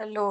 Hello.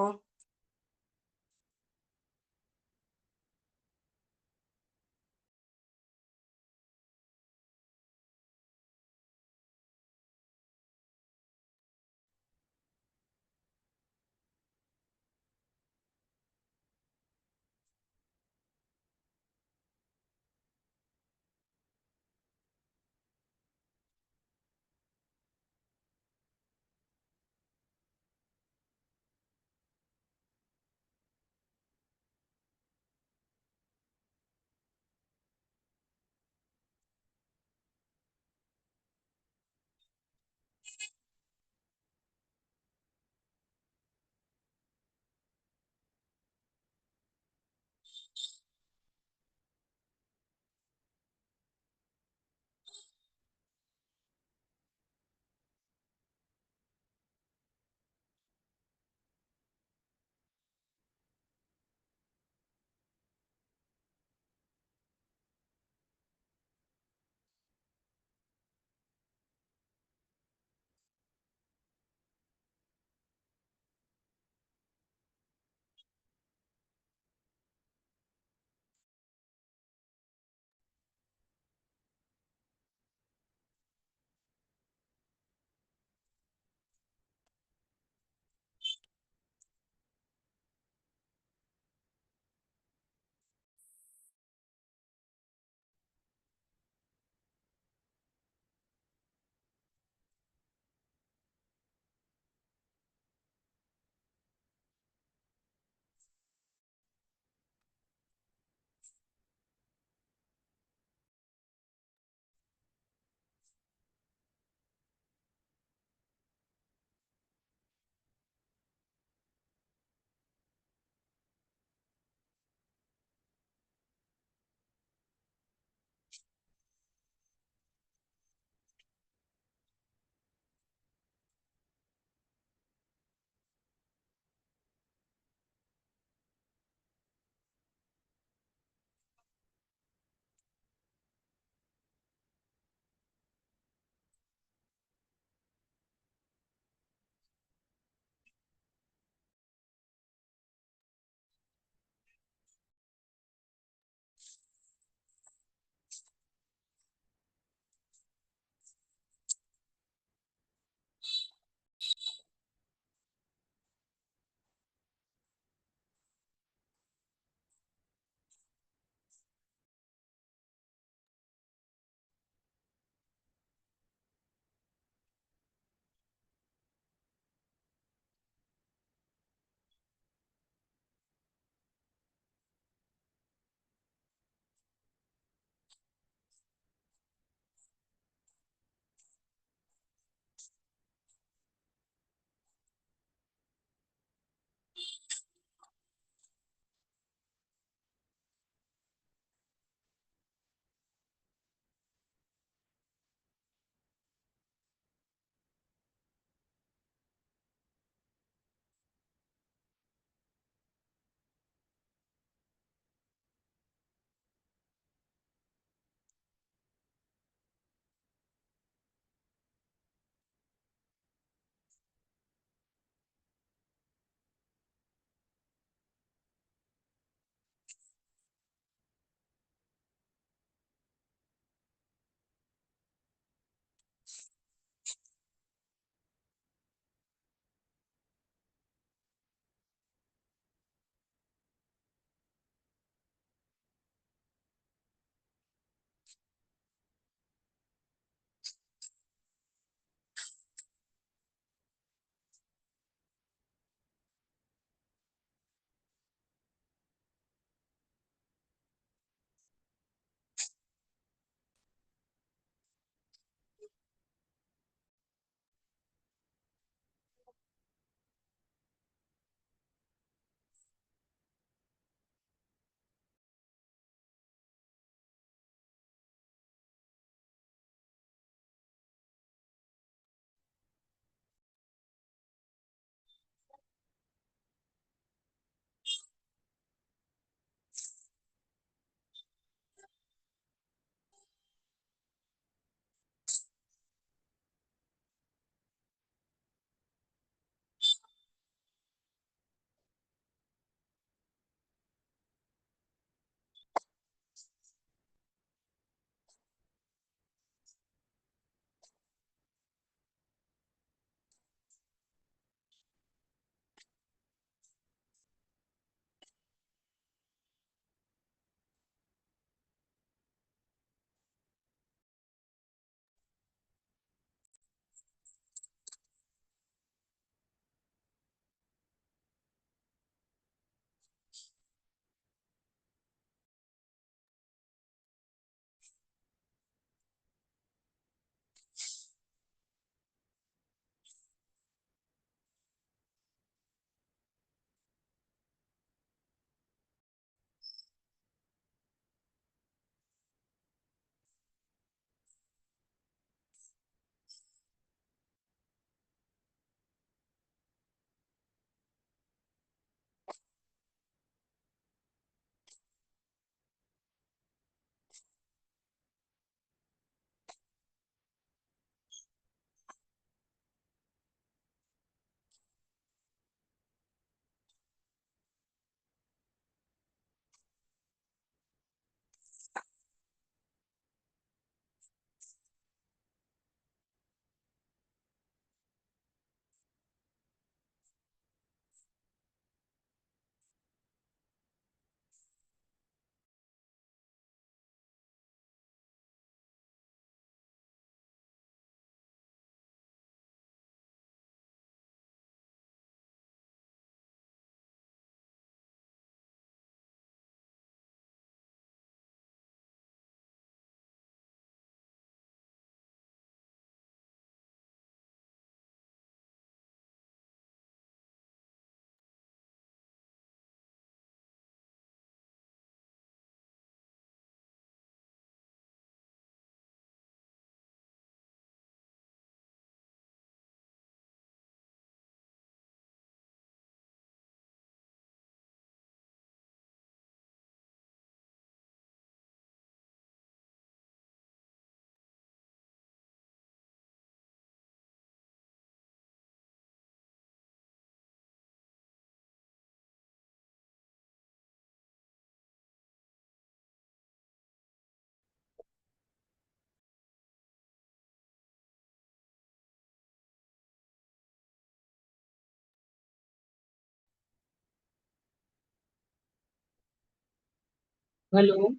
Hello.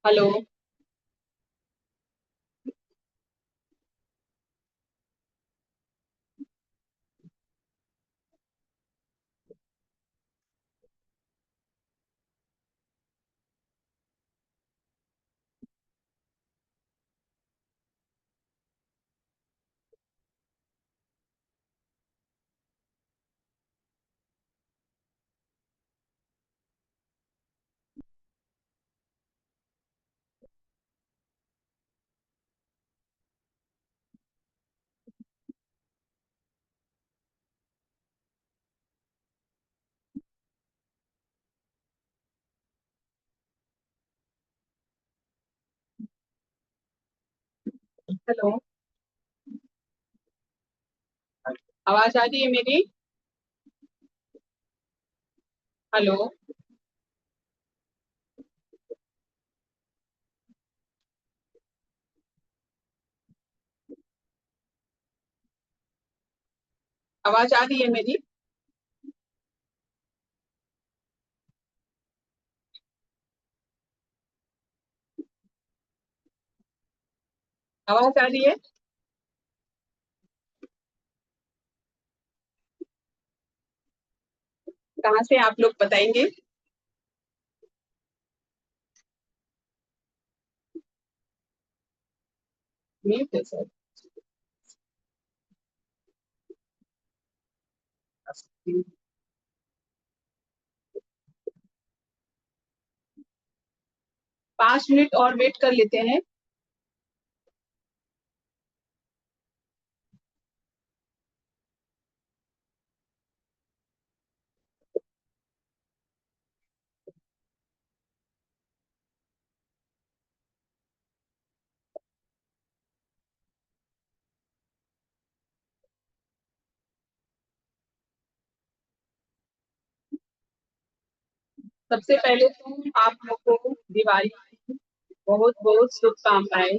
Hello. Hello. आवाज आ रही है मेरी? हेलो। आवाज आ रही है मेरी? आवाज आ रही है? कहाँ से आप लोग बताएंगे? म्यूट है सर। 5 मिनट और वेट कर लेते हैं। सबसे पहले तो आप लोग को दिवाली की बहुत बहुत शुभकामनाएं।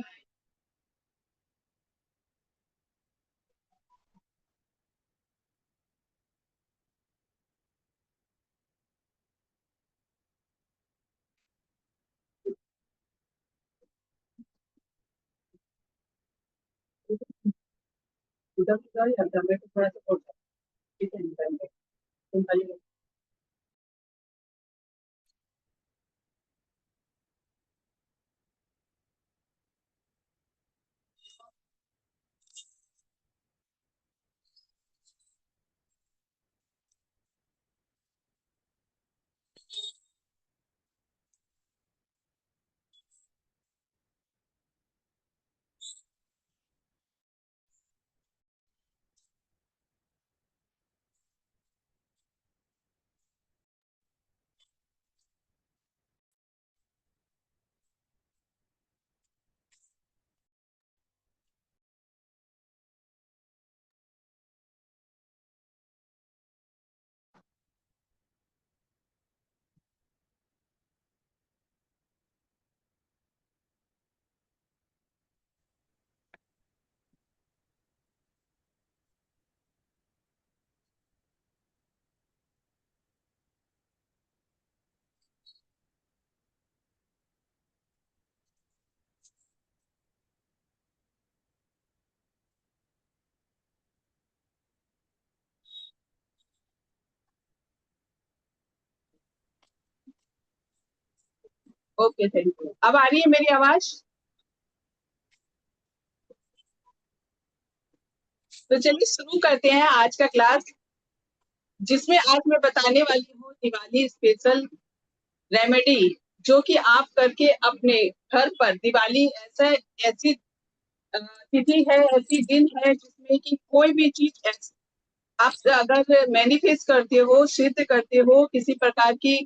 उधर उधर ही रहता है, मेरे को थोड़ा सा बोल ठीक है, निकाल दे। Okay, thank you. अब आ रही है मेरी आवाज? तो चलिए शुरू करते हैं आज का क्लास, जिसमें आज मैं बताने वाली हूँ दिवाली स्पेशल रेमेडी, जो कि आप करके अपने घर पर दिवाली ऐसा ऐसी तिथि है, ऐसी दिन है जिसमें कि कोई भी चीज ऐसी आप अगर मैनिफेस्ट करते हो, सिद्ध करते हो, किसी प्रकार की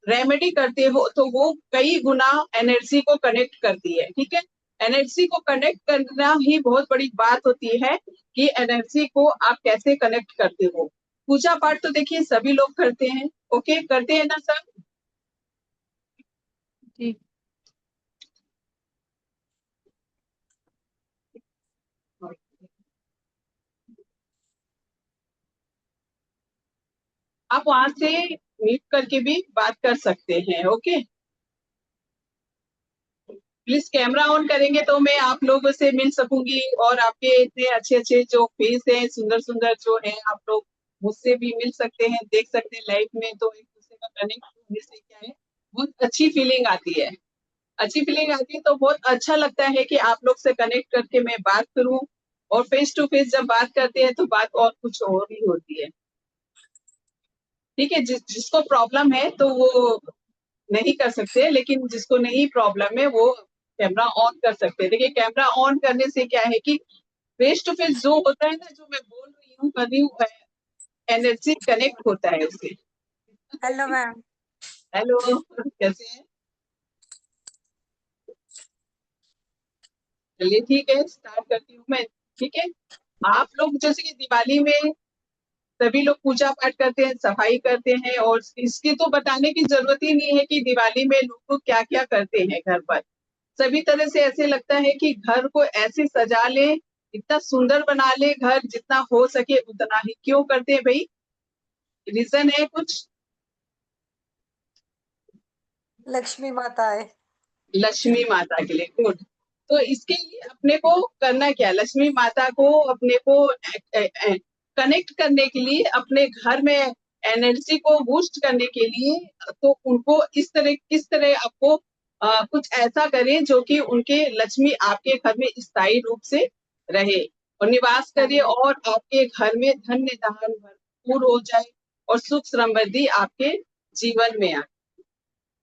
रेमेडी करते हो, तो वो कई गुना एनर्जी को कनेक्ट करती है। ठीक है, एनर्जी को कनेक्ट करना ही बहुत बड़ी बात होती है कि एनर्जी को आप कैसे कनेक्ट करते हो। पूजा पाठ तो देखिए सभी लोग करते हैं। ओके, करते हैं ना सब? जी। आप वहां से म्यूट करके भी बात कर सकते हैं। ओके, प्लीज कैमरा ऑन करेंगे तो मैं आप लोगों से मिल सकूंगी, और आपके इतने अच्छे अच्छे जो फेस हैं, सुंदर सुंदर जो है, आप लोग मुझसे भी मिल सकते हैं, देख सकते हैं लाइव में। तो एक दूसरे का कनेक्ट होने से क्या है, बहुत अच्छी फीलिंग आती है, अच्छी फीलिंग आती है। तो बहुत अच्छा लगता है कि आप लोग से कनेक्ट करके मैं बात करूं, और फेस टू फेस जब बात करते हैं तो बात और कुछ और ही होती है। ठीक है, जिसको प्रॉब्लम है तो वो नहीं कर सकते, लेकिन जिसको नहीं प्रॉब्लम है वो कैमरा ऑन कर सकते हैं। देखिए, कैमरा ऑन करने से क्या है कि फेस टू फेस जो होता है ना, जो मैं बोल रही हूँ, कर रही हूँ, एनर्जी कनेक्ट होता है उससे। Hello ma'am. हेलो, कैसे हैं? चलिए ठीक है, स्टार्ट करती हूँ मैं। ठीक है, आप लोग जैसे कि दिवाली में सभी लोग पूजा पाठ करते हैं, सफाई करते हैं, और इसकी तो बताने की जरूरत ही नहीं है कि दिवाली में लोग क्या क्या करते हैं घर पर। सभी तरह से ऐसे लगता है कि घर को ऐसे सजा ले, इतना सुंदर बना ले घर, जितना हो सके उतना ही। क्यों करते हैं भाई? रीजन है कुछ? लक्ष्मी माता है। लक्ष्मी माता के लिए, गुड। तो इसके लिए अपने को करना क्या, लक्ष्मी माता को अपने को कनेक्ट करने के लिए, अपने घर में एनर्जी को बूस्ट करने के लिए, तो उनको इस तरह, किस तरह आपको कुछ ऐसा करें जो कि उनके लक्ष्मी आपके घर में स्थायी रूप से रहे और निवास हाँ करे, जी। और आपके घर में धन्य धान भरपूर हो जाए, और सुख समृद्धि आपके जीवन में आए।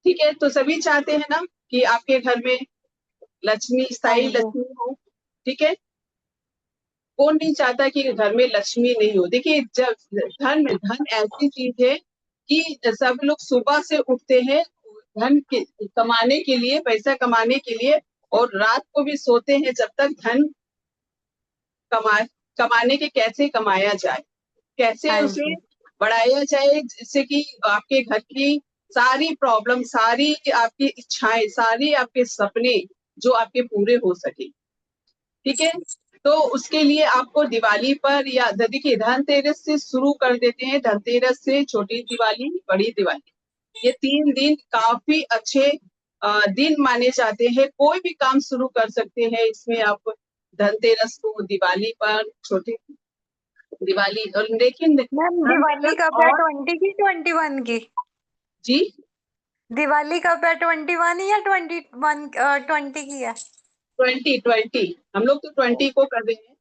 ठीक है, तो सभी चाहते हैं ना कि आपके घर में लक्ष्मी, हाँ स्थायी जी। लक्ष्मी हो। ठीक है, कौन नहीं चाहता कि घर में लक्ष्मी नहीं हो? देखिए, जब धन धन ऐसी चीज है कि सब लोग सुबह से उठते हैं कमाने के लिए, पैसा कमाने के लिए, और रात को भी सोते हैं जब तक धन कमा कमाने के, कैसे कमाया जाए, कैसे हाँ उसे जी। बढ़ाया जाए, जिससे कि आपके घर की सारी प्रॉब्लम, सारी आपकी इच्छाएं, सारी आपके सपने जो आपके पूरे हो सके। ठीक है, तो उसके लिए आपको दिवाली पर, या देखिए, धनतेरस से शुरू कर देते हैं। धनतेरस से छोटी दिवाली, बड़ी दिवाली, ये 3 दिन काफी अच्छे दिन माने जाते हैं। कोई भी काम शुरू कर सकते हैं इसमें आप, धनतेरस को, दिवाली पर, छोटी दिवाली। और लेकिन मैम दिवाली धनतेरस कब है, और 20 की 21 की? जी, दिवाली कब है, 21 या 21 20 की है? 20 हम लोग तो 20 को कर रहे हैं,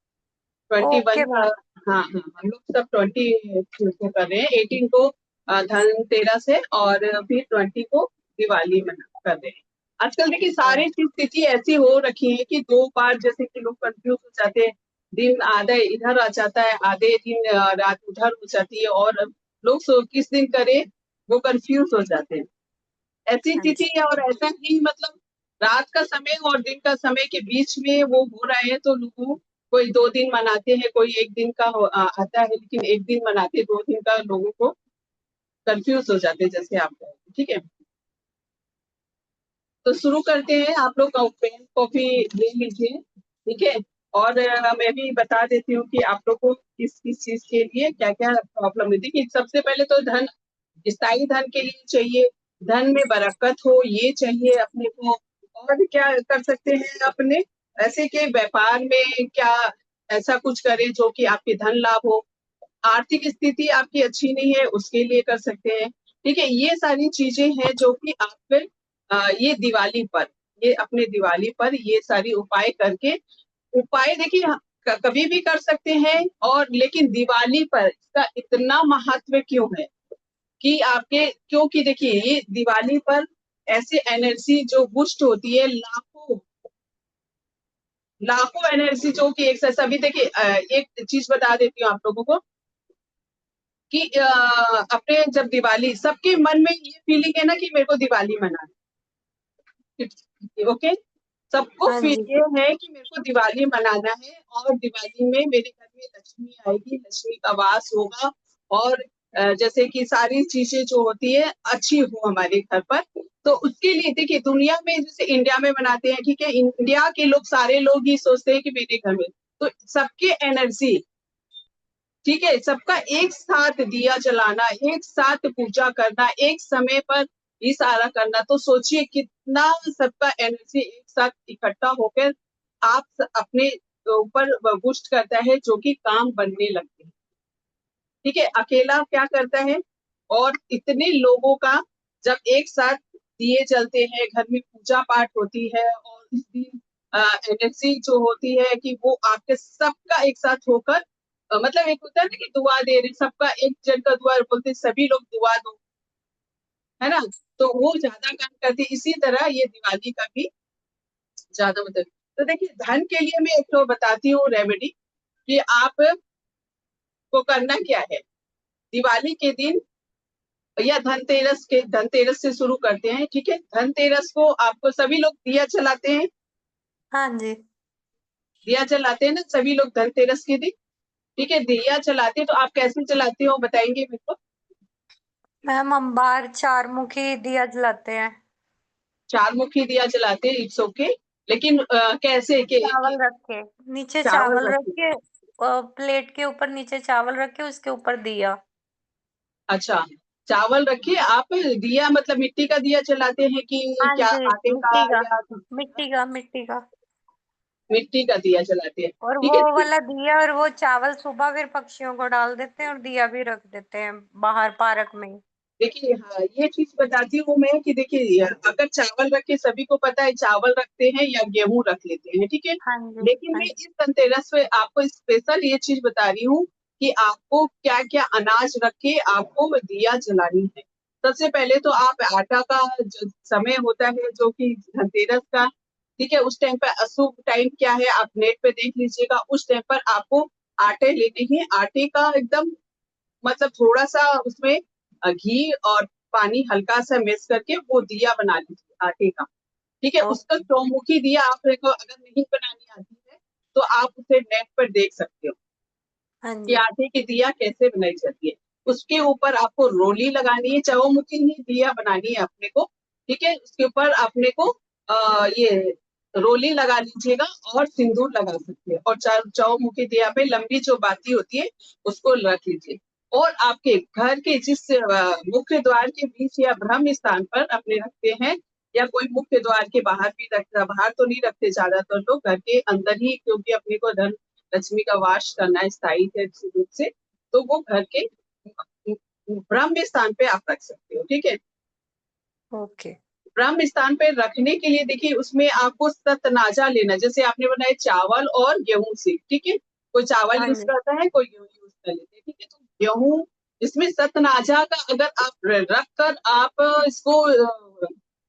21 ओके का। मैम। हाँ हाँ, हम लोग सब 20 को कर रहे हैं, 18 को धनतेरस है, और फिर 20 को दिवाली मना कर रहे हैं। आजकल देखिए, सारी चीज स्थिति ऐसी हो रखी है कि 2 बार, जैसे कि लोग कंफ्यूज हो जाते हैं, दिन आधा इधर आ जाता है, आधे दिन रात उधर हो जाती है, और लोग किस दिन करे वो कंफ्यूज हो जाते हैं। ऐसी हाँ स्थिति जी। है, और ऐसा ही मतलब रात का समय और दिन का समय के बीच में वो हो रहा है, तो लोगों, कोई 2 दिन मनाते हैं, कोई एक दिन का आता है, लेकिन एक दिन मनाते, 2 दिन का लोगों को कंफ्यूज हो जाते हैं, जैसे आप कह रहे हैं। ठीक है, तो शुरू करते हैं। आप लोग पेन कॉपी ले लीजिए। ठीक है, और मैं भी बता देती हूँ कि आप लोग को किस किस चीज के लिए क्या क्या प्रॉब्लम है। देखिए, सबसे पहले तो धन, स्थायी धन के लिए चाहिए, धन में बरकत हो, ये चाहिए अपने को। और क्या कर सकते हैं अपने, ऐसे के व्यापार में क्या ऐसा कुछ करें जो कि आपके धन लाभ हो। आर्थिक स्थिति आपकी अच्छी नहीं है, उसके लिए कर सकते हैं। ठीक है, ये सारी चीजें हैं जो कि आप फिर ये दिवाली पर, ये अपने दिवाली पर ये सारी उपाय करके, उपाय देखिए, कभी भी कर सकते हैं, और लेकिन दिवाली पर इसका इतना महत्व क्यों है कि आपके, क्योंकि देखिए, ये दिवाली पर ऐसे एनर्जी जो बूस्ट होती है, लाखों लाखों एनर्जी जो कि एक साथ, अभी देखिए, एक चीज बता देती हूँ आप लोगों को कि अपने जब दिवाली, सबके मन में ये फीलिंग है ना कि मेरे को दिवाली मनाना है। ओके, सबको हाँ फील जी। ये है कि मेरे को दिवाली मनाना है, और दिवाली में मेरे घर में लक्ष्मी आएगी, लक्ष्मी का वास होगा, और जैसे कि सारी चीजें जो होती है अच्छी हो हमारे घर पर। तो उसके लिए देखिए, दुनिया में जैसे इंडिया में मनाते हैं, ठीक है, इंडिया के लोग, सारे लोग ही सोचते हैं कि मेरे घर में, तो सबके एनर्जी ठीक है, सबका एक साथ दिया जलाना, एक साथ पूजा करना, एक समय पर ये सारा करना, तो सोचिए कितना सबका एनर्जी एक साथ इकट्ठा होकर आप अपने ऊपर बूस्ट करता है, जो कि काम बनने लगते हैं। ठीक है, अकेला क्या करता है, और इतने लोगों का जब एक साथ दिए जलते हैं, घर में पूजा पाठ होती है, और इस दिन एनर्जी जो होती है कि वो आपके सबका एक साथ होकर मतलब एक होता है ना कि दुआ दे रहे, सबका एक जन का दुआ बोलते सभी लोग दुआ दो, है ना, तो वो ज्यादा काम करती है। इसी तरह ये दिवाली का भी ज्यादा मतलब, तो देखिए धन के लिए मैं एक तो बताती हूँ रेमेडी कि आप को करना क्या है दिवाली के दिन, या धनतेरस से शुरू करते हैं। ठीक है, धनतेरस को आपको सभी लोग दिया जलाते हैं, हाँ जी। दिया जलाते हैं ना सभी लोग धनतेरस के दिन। ठीक है, दिया जलाते हैं, तो आप कैसे जलाते हो बताएंगे मेरे को? मैम हम बाहर चार मुखी दिया जलाते हैं। चार मुखी दिया जलाते हैं, इट्स ओके, लेकिन कैसे चावल रख के, नीचे चावल चावल रख रखे? के, प्लेट के ऊपर नीचे चावल रख के, उसके ऊपर दिया। अच्छा, चावल रखिए आप, दिया मतलब मिट्टी का दिया जलाते हैं कि हाँ क्या जी, आटे का, मिट्टी का, या मिट्टी का। मिट्टी का दिया जलाते हैं? और ठीक वो है, वाला दिया और वो चावल सुबह फिर पक्षियों को डाल देते हैं, और दिया भी रख देते हैं बाहर पार्क में। देखिए हाँ, ये चीज बताती हूँ मैं कि देखिए अगर चावल रख के, सभी को पता है चावल रखते हैं या गेहूं रख लेते हैं, ठीक है, हाँ जी। लेकिन हाँ मैं जी। इस धनतेरस पे आपको स्पेशल ये चीज बता रही हूँ कि आपको क्या क्या अनाज रख के आपको दिया जलानी है। सबसे पहले तो आप आटा का जो समय होता है, जो कि धनतेरस का, ठीक है, उस टाइम पर अशुभ टाइम क्या है आप नेट पे देख लीजिएगा, उस टाइम पर आपको आटे लेने हैं, आटे का एकदम मतलब थोड़ा सा उसमें घी और पानी हल्का सा मिक्स करके वो दिया बना लीजिए आटे का। ठीक है, उसका ओके। चौमुखी दिया आपको अगर नहीं बनानी आती है, तो आप उसे नेट पर देख सकते हो हाँ कि जी। आटे की दिया कैसे बनाई जाती है। उसके ऊपर आपको रोली लगानी है, चौमुखी ही दिया बनानी है अपने को। ठीक है, उसके ऊपर अपने को ये रोली लगा लीजिएगा, और सिंदूर लगा सकते हैं, और चौमुखी दिया पे लंबी जो बाती होती है उसको रख लीजिए। और आपके घर के जिस मुख्य द्वार के बीच या ब्रह्म स्थान पर अपने रखते हैं, या कोई मुख्य द्वार के बाहर भी रखते, बाहर तो नहीं रखते ज्यादातर लोग, घर के अंदर ही, क्योंकि अपने को धन लक्ष्मी का वास करना है स्थायी है रूप से, तो वो घर के ब्रह्म स्थान पे आप रख सकते हो। ठीक है, ओके। ब्रह्म स्थान पे रखने के लिए देखिए उसमें आपको सतनाजा लेना, जैसे आपने बनाया चावल और गेहूं से, ठीक है, कोई चावल हाँ यूज जी। करता है, कोई गेहूं यूज कर लेते हैं, ठीक है, तो गेहूं इसमें सतनाजा का अगर आप रख कर आप इसको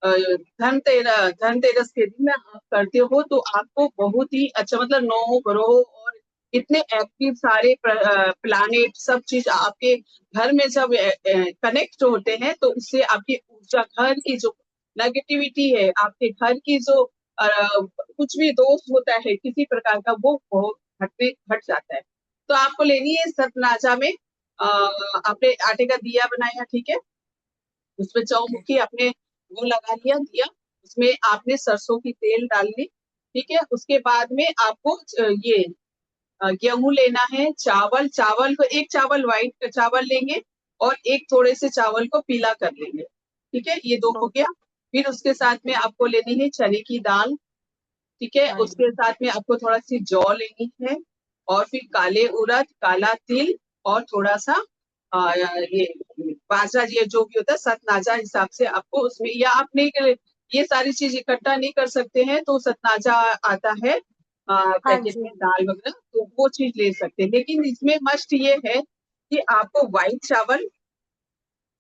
धनतेरस के दिन में आप करते हो, तो आपको बहुत ही अच्छा, मतलब नौ ग्रह और इतने एक्टिव सारे प्लानेट सब चीज आपके घर में जब कनेक्ट होते हैं, तो उससे आपकी ऊर्जा, घर की जो नेगेटिविटी है, आपके घर की जो कुछ भी दोष होता है किसी प्रकार का, वो बहुत हट जाता है। तो आपको लेनी है सतनाजा में आपने आटे का दिया बनाया, ठीक है, उसमें ओके। चौमुखी आपने वो लगा लिया दिया, उसमें आपने सरसों की तेल डाल ली, ठीक है, उसके बाद में आपको ये गेहूं लेना है, चावल, चावल को एक चावल व्हाइट चावल लेंगे, और एक थोड़े से चावल को पीला कर लेंगे। ठीक है, ये दो हो ओके। गया। फिर उसके साथ में आपको लेनी है चने की दाल, ठीक है, हाँ जी। उसके साथ में आपको थोड़ा सी जौ लेनी है, और फिर काले उड़द, काला तिल, और थोड़ा सा ये बाजरा, ये जो भी होता है सतनाजा हिसाब से आपको उसमें, या आप नहीं ये सारी चीज इकट्ठा नहीं कर सकते हैं, तो सतनाजा आता है हाँ पैकेट जी। में दाल वगैरह, तो वो चीज ले सकते हैं, लेकिन इसमें मस्ट ये है कि आपको व्हाइट चावल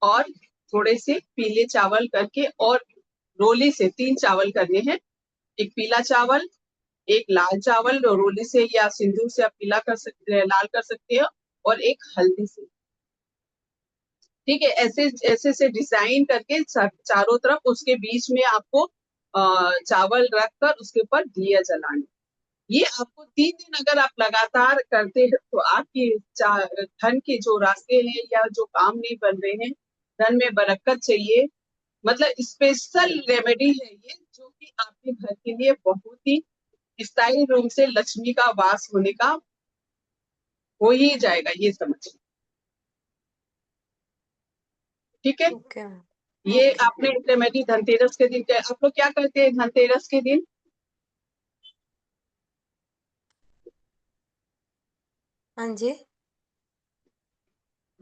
और थोड़े से पीले चावल करके, और रोली से 3 चावल करने हैं, एक पीला चावल, एक लाल चावल रोली से या सिंदूर से आप पीला कर सकते हैं, लाल कर सकते हो, और एक हल्दी से। ठीक है, ऐसे ऐसे से डिजाइन करके चारों तरफ उसके बीच में आपको चावल रखकर उसके ऊपर दिया जलाना। ये आपको 3 दिन अगर आप लगातार करते हैं, तो आपकी धन के जो रास्ते हैं या जो काम नहीं बन रहे हैं, धन में बरकत चाहिए, मतलब स्पेशल रेमेडी है ये, जो कि आपके घर के लिए बहुत ही स्थायी रूप से लक्ष्मी का वास होने का हो ही जाएगा, ये समझ। ठीक है। ओके ये ओके। आपने रेमेडी धनतेरस के दिन आप लोग क्या करते हैं धनतेरस के दिन? हाँ जी।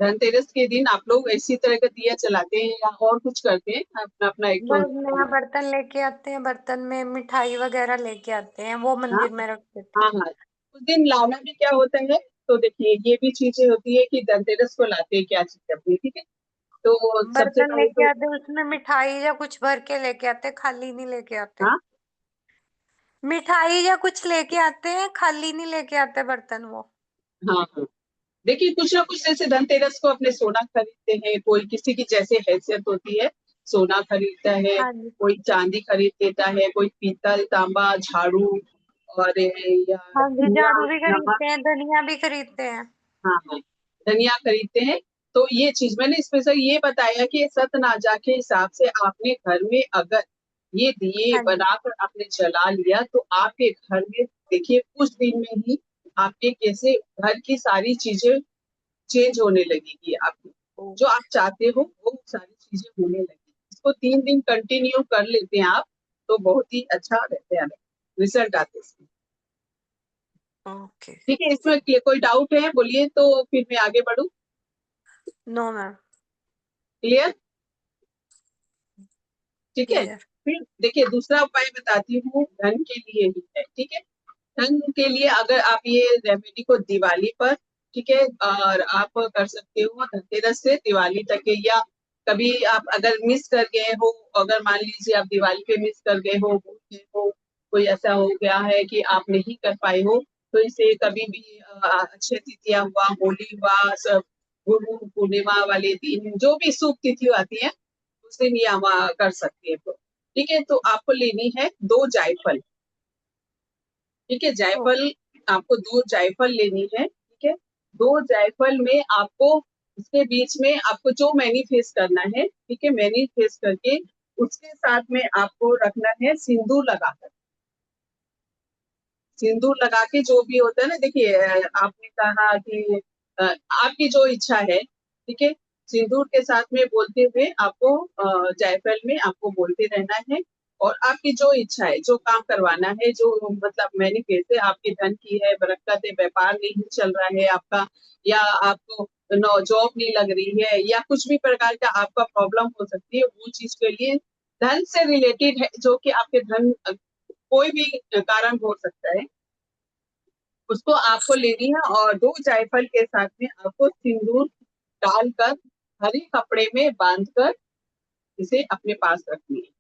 धनतेरस के दिन आप लोग इसी तरह का दिया जलाते हैं या और कुछ करते हैं? अपना अपना एक तो बस नया बर्तन लेके आते हैं, बर्तन में मिठाई वगैरह लेके आते हैं, वो हाँ मंदिर में रख देते हाँ हैं। हाँ, उस दिन लाना भी क्या होता है, तो देखिए ये भी चीजें होती है कि धनतेरस को लाते हैं क्या चीज अपनी, ठीक है। तो सबसे बर्तन पहले लेके तो आते हैं, उसमें मिठाई या कुछ भर के लेके आते हैं, खाली नहीं लेके आते। हाँ मिठाई या कुछ लेके आते हैं, खाली नहीं लेके आते बर्तन वो। हाँ हाँ, देखिए कुछ ना कुछ जैसे धनतेरस को अपने सोना खरीदते हैं, कोई किसी की जैसे हैसियत होती है सोना खरीदता है, हाँ जी। कोई चांदी खरीद देता है, कोई पीतल तांबा झाड़ू और या हाँ जी, धनिया झाड़ू भी नमक, खरीदते हैं, धनिया भी खरीदते हैं। हाँ हाँ, धनिया खरीदते हैं। तो ये चीज मैंने स्पेशल ये बताया कि सतनाजा के हिसाब से आपने घर में अगर ये दिए हाँ जी। बनाकर आपने जला लिया तो आपके घर में देखिए कुछ दिन में ही आपके कैसे घर की सारी चीजें चेंज होने लगेगी आपकी, ओ, जो आप चाहते हो वो सारी चीजें होने लगेगी। इसको 3 दिन कंटिन्यू कर लेते हैं आप तो बहुत ही अच्छा रहता है, रिजल्ट आते हैं इसमें। ओके। ठीक है, इसमें कोई डाउट है बोलिए तो फिर मैं आगे बढ़ूं। No ma'am. क्लियर? ठीक है। क्लियर। फिर देखिए दूसरा उपाय बताती हूँ, धन के लिए ही है, ठीक है। धन के लिए अगर आप ये रेमेडी को दिवाली पर, ठीक है, और आप कर सकते हो धनतेरस से दिवाली तक के, या कभी आप अगर मिस कर गए हो, अगर मान लीजिए आप दिवाली पे मिस कर गए हो, भूल गए हो, कोई ऐसा हो गया है कि आप नहीं कर पाए हो, तो इसे कभी भी अक्षय तृतीया हुआ, होली हुआ, सब गुरु पूर्णिमा वाले दिन जो भी शुभ तिथि आती है उस दिन ये हम कर सकते हैं। तो ठीक है, तो आपको लेनी है 2 जायफल, ठीक है, ओ, जायफल आपको 2 जायफल लेनी है, ठीक है। 2 जायफल में आपको उसके बीच में आपको जो मैनिफेस्ट करना है, ठीक है, मैनिफेस्ट करके उसके साथ में आपको रखना है सिंदूर लगाकर, सिंदूर लगा के जो भी होता है ना, देखिए आपने कहा कि आपकी जो इच्छा है, ठीक है, सिंदूर के साथ में बोलते हुए आपको जायफल में आपको बोलते रहना है, और आपकी जो इच्छा है, जो काम करवाना है, जो मतलब मैनिफेस्ट है, आपकी धन की है, बरकत है, व्यापार नहीं चल रहा है आपका, या आपको जॉब नहीं लग रही है, या कुछ भी प्रकार का आपका प्रॉब्लम हो सकती है, वो चीज के लिए धन से रिलेटेड है, जो कि आपके धन कोई भी कारण हो सकता है, उसको आपको लेनी है, और 2 जायफल के साथ में आपको सिंदूर डालकर हरे कपड़े में बांधकर इसे अपने पास रखनी है,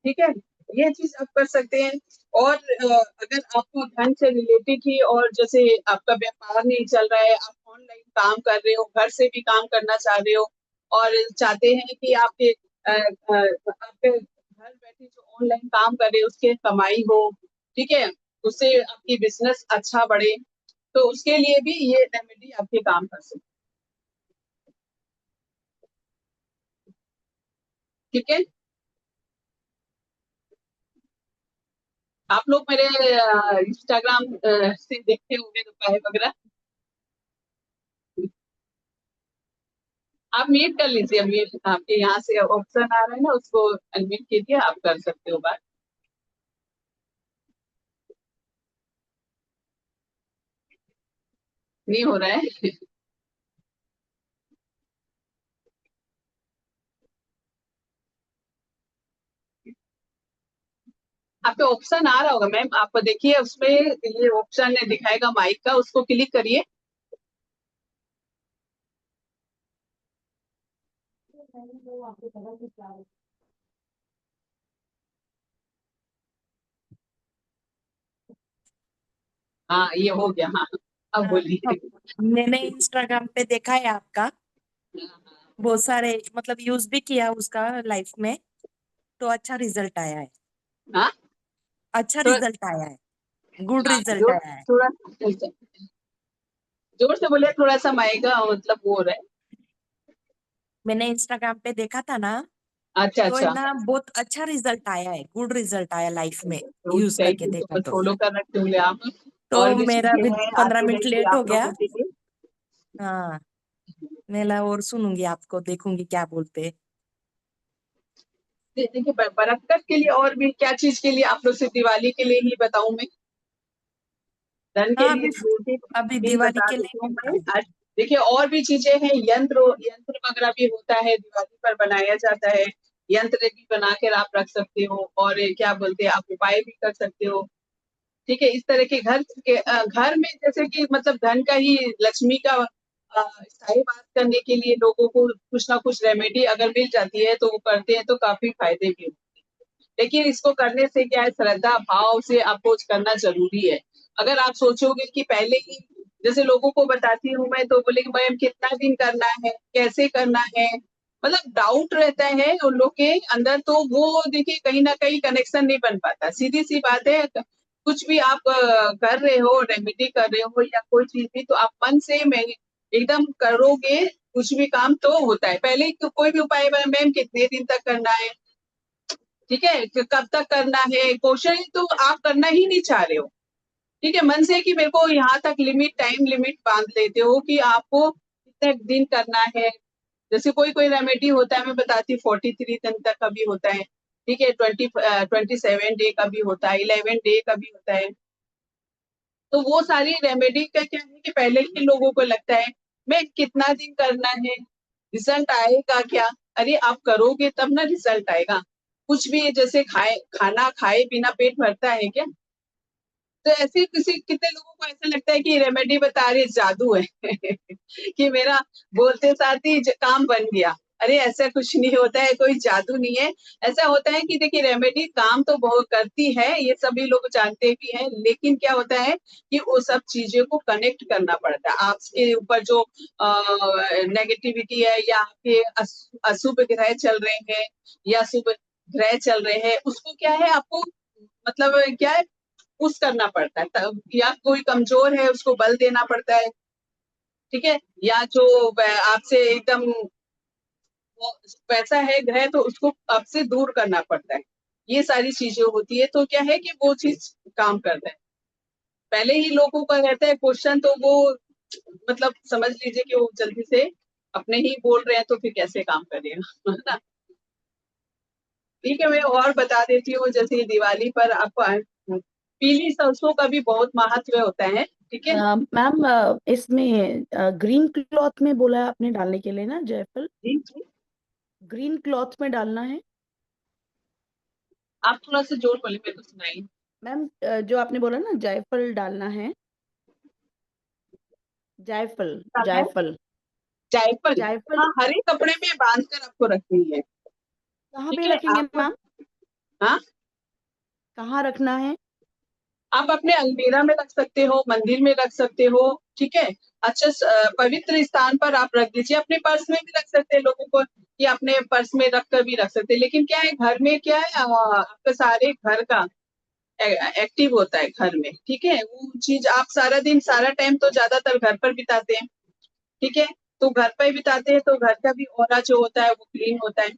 ठीक है। ये चीज आप कर सकते हैं। और अगर आपको धन से रिलेटेड ही, और जैसे आपका व्यापार नहीं चल रहा है, आप ऑनलाइन काम कर रहे हो, घर से भी काम करना चाह रहे हो, और चाहते हैं कि आपके घर बैठे जो ऑनलाइन काम कर रहे हो उसके कमाई हो, ठीक है, उससे आपकी बिजनेस अच्छा बढ़े, तो उसके लिए भी ये रेमेडी आपके काम कर सकती है, ठीक है। आप लोग मेरे इंस्टाग्राम से देखते होंगे उपाय वगैरह, आप म्यूट कर लीजिए, म्यूट आपके यहाँ से ऑप्शन आ रहा है ना, उसको अनम्यूट कीजिए, आप कर सकते हो बात। नहीं हो रहा है? आपको ऑप्शन आ रहा होगा मैम, आप देखिए उसमें ये ऑप्शन दिखाएगा माइक का, उसको क्लिक करिए। हाँ ये हो गया, हाँ अब हाँ, बोलिए। मैंने इंस्टाग्राम पे देखा है आपका, बहुत सारे मतलब यूज भी किया उसका लाइफ में, तो अच्छा रिजल्ट आया है। हाँ अच्छा थोड़ा, रिजल्ट आया है, गुड हाँ, रिजल्ट जोर, आया है। थोड़ा जोर से बोलिए, थोड़ा सा माइक का मतलब वो हो रहा है। मैंने इंस्टाग्राम पे देखा था ना, अच्छा तो है अच्छा, ना बहुत अच्छा रिजल्ट आया है, गुड रिजल्ट आया लाइफ में, यूज थैंक करके यू, देखा तो तो। फॉलो कर रखे होंगे आप। तो और भी मेरा चीजें भी हैं 15 मिनट आती रहेंगी लेट हो आप गया। लोगों के लिए। हाँ, मेला और सुनूंगी आपको, देखूंगी क्या बोलते हैं। देखिए बरकत के लिए और भी क्या चीज के लिए आप लोग, सिर्फ दिवाली के लिए ही बताऊं मैं? धन के हाँ, लिए अभी भी दिवाली बता के लिए देती हूँ मैं बताओ। आज। देखिए और भी चीजें हैं, यंत्र यंत्र वगैरह भी होता है, दिवाली पर बनाया जाता है। यंत्र भी बना कर आप रख सकते हो, और क्या बोलते हैं, आप उपाय भी कर सकते हो। ठीक है, इस तरह के घर में जैसे कि मतलब धन का ही, लक्ष्मी का स्थायी वास करने के लिए लोगों को कुछ ना कुछ रेमेडी अगर मिल जाती है तो वो करते हैं, तो काफी फायदे भी होते हैं। लेकिन इसको करने से क्या है, श्रद्धा भाव से अप्रोच करना जरूरी है। अगर आप सोचोगे कि पहले ही, जैसे लोगों को बताती हूँ मैं, तो बोले कि मैम कितना दिन करना है, कैसे करना है, मतलब डाउट रहता है उन लोग के अंदर, तो वो देखिए कहीं ना कहीं कनेक्शन नहीं बन पाता। सीधी सी बात है, कुछ भी आप कर रहे हो, रेमेडी कर रहे हो या कोई चीज भी, तो आप मन से मैं एकदम करोगे, कुछ भी काम तो होता है। पहले कोई भी उपाय, मैम कितने दिन तक करना है, ठीक है, कब तक करना है, क्वेश्चन तो आप करना ही नहीं चाह रहे हो। ठीक है, मन से कि मेरे को यहाँ तक लिमिट, टाइम लिमिट बांध लेते हो कि आपको कितने दिन करना है। जैसे कोई कोई रेमेडी होता है, मैं बताती हूँ, 43 दिन तक का भी होता है। ठीक है, 27 डे का भी होता है, 11 डे का भी होता है। तो वो सारी रेमेडी का क्या है कि पहले ही लोगों को लगता है मैं कितना दिन करना है, रिजल्ट आएगा क्या? अरे आप करोगे तब ना रिजल्ट आएगा। कुछ भी जैसे खाना खाए बिना पेट भरता है क्या? तो ऐसे कितने लोगों को ऐसा लगता है कि रेमेडी बता रही जादू है कि मेरा बोलते साथ ही काम बन गया। अरे ऐसा कुछ नहीं होता है, कोई जादू नहीं है। ऐसा होता है कि देखिए रेमेडी काम तो बहुत करती है, ये सभी लोग जानते भी हैं, लेकिन क्या होता है कि वो सब चीजों को कनेक्ट करना पड़ता है। आपके ऊपर जो नेगेटिविटी है, या आपके अशुभ ग्रह चल रहे हैं या शुभ ग्रह चल रहे हैं, उसको क्या है आपको, मतलब क्या है, पुश करना पड़ता है या कोई कमजोर है उसको बल देना पड़ता है। ठीक है, या जो आपसे एकदम वैसा है ग्रह, तो उसको आपसे दूर करना पड़ता है। ये सारी चीजें होती है, तो क्या है कि वो चीज काम करता है। पहले ही लोगों का रहता है क्वेश्चन, तो वो मतलब समझ लीजिए कि वो जल्दी से अपने ही बोल रहे हैं, तो फिर कैसे काम करेगा, है ना? ठीक है, मैं और बता देती हूँ, जैसे दिवाली पर आपको पीली सरसों का भी बहुत महत्व होता है। ठीक है मैम, इसमें ग्रीन क्लॉथ में बोला है आपने डालने के लिए ना, जायफल? जी जी। ग्रीन क्लॉथ में डालना है आप थोड़ा सा जोर बोले, मेरे को सुनाई। मैम। जो आपने बोला ना जायफल डालना है, जायफल, डालना है जायफल, जायफल। जायफल। हाँ, हरे कपड़े में बांध कर आपको रखनी है। कहाँ ठीक पे है रखेंगे आपको। मैम? हाँ, कहाँ रखना है? आप अपने अलमीरा में रख सकते हो, मंदिर में रख सकते हो। ठीक है, अच्छा पवित्र स्थान पर आप रख दीजिए। अपने पर्स में भी रख सकते हैं, लोगों को कि अपने पर्स में रख कर भी रख सकते हैं। लेकिन क्या है, घर में क्या है, आपका सारे घर का एक्टिव होता है घर में। ठीक है, वो चीज आप सारा दिन, सारा टाइम तो ज्यादातर घर पर बिताते हैं। ठीक है, तो घर पर बिताते हैं, तो घर का भी ऑरा जो होता है वो क्लीन होता है,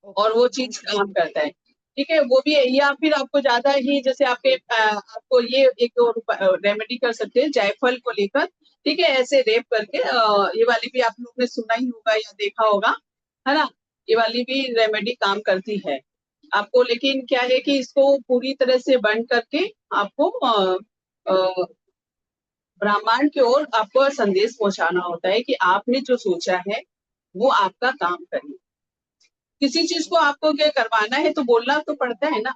और ओके, वो चीज थैंक यू। काम करता है। ठीक है, वो भी है। या फिर आपको ज्यादा ही, जैसे आपको ये एक और रेमेडी कर सकते हैं जायफल को लेकर। ठीक है, ऐसे रेप करके, ये वाली भी आप लोग ने सुना ही होगा या देखा होगा, है ना? ये वाली भी रेमेडी काम करती है आपको। लेकिन क्या है कि इसको पूरी तरह से बंद करके आपको ब्रह्मांड की ओर आपको संदेश पहुंचाना होता है कि आपने जो सोचा है वो आपका काम करे। किसी चीज को आपको क्या करवाना है, तो बोलना तो पड़ता है ना।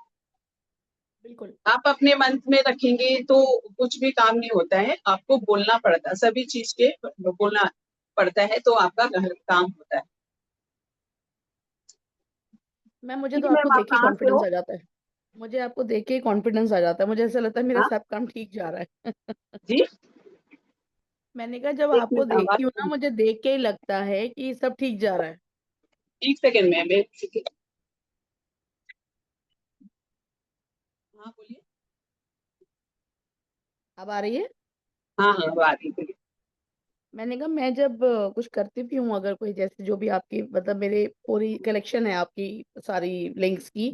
बिल्कुल। आप अपने मन में रखेंगे तो कुछ भी काम नहीं होता है, आपको बोलना पड़ता है, सभी चीज के बोलना पड़ता है, तो आपका काम होता है। मैम, मुझे ठीक तो है आपको मैम, आप देख के कहाँ से कॉन्फिडेंस हो? आ जाता है। मुझे आपको देख के कॉन्फिडेंस आ जाता है, मुझे ऐसा लगता है मेरा हाँ सब काम ठीक जा रहा है। जी, मैंने कहा जब एक आपको मिनट आवाज देखती हूँ ना, मुझे देख के ही लगता है कि सब ठीक जा रहा है। एक सेकंड में हाँ बोलिए। अब आ रही है? हाँ हाँ, अब आ रही है। मैंने कहा मैं जब कुछ करती भी हूँ, अगर कोई जैसे जो भी आपकी मतलब मेरे पूरी कलेक्शन है आपकी सारी लिंक्स की,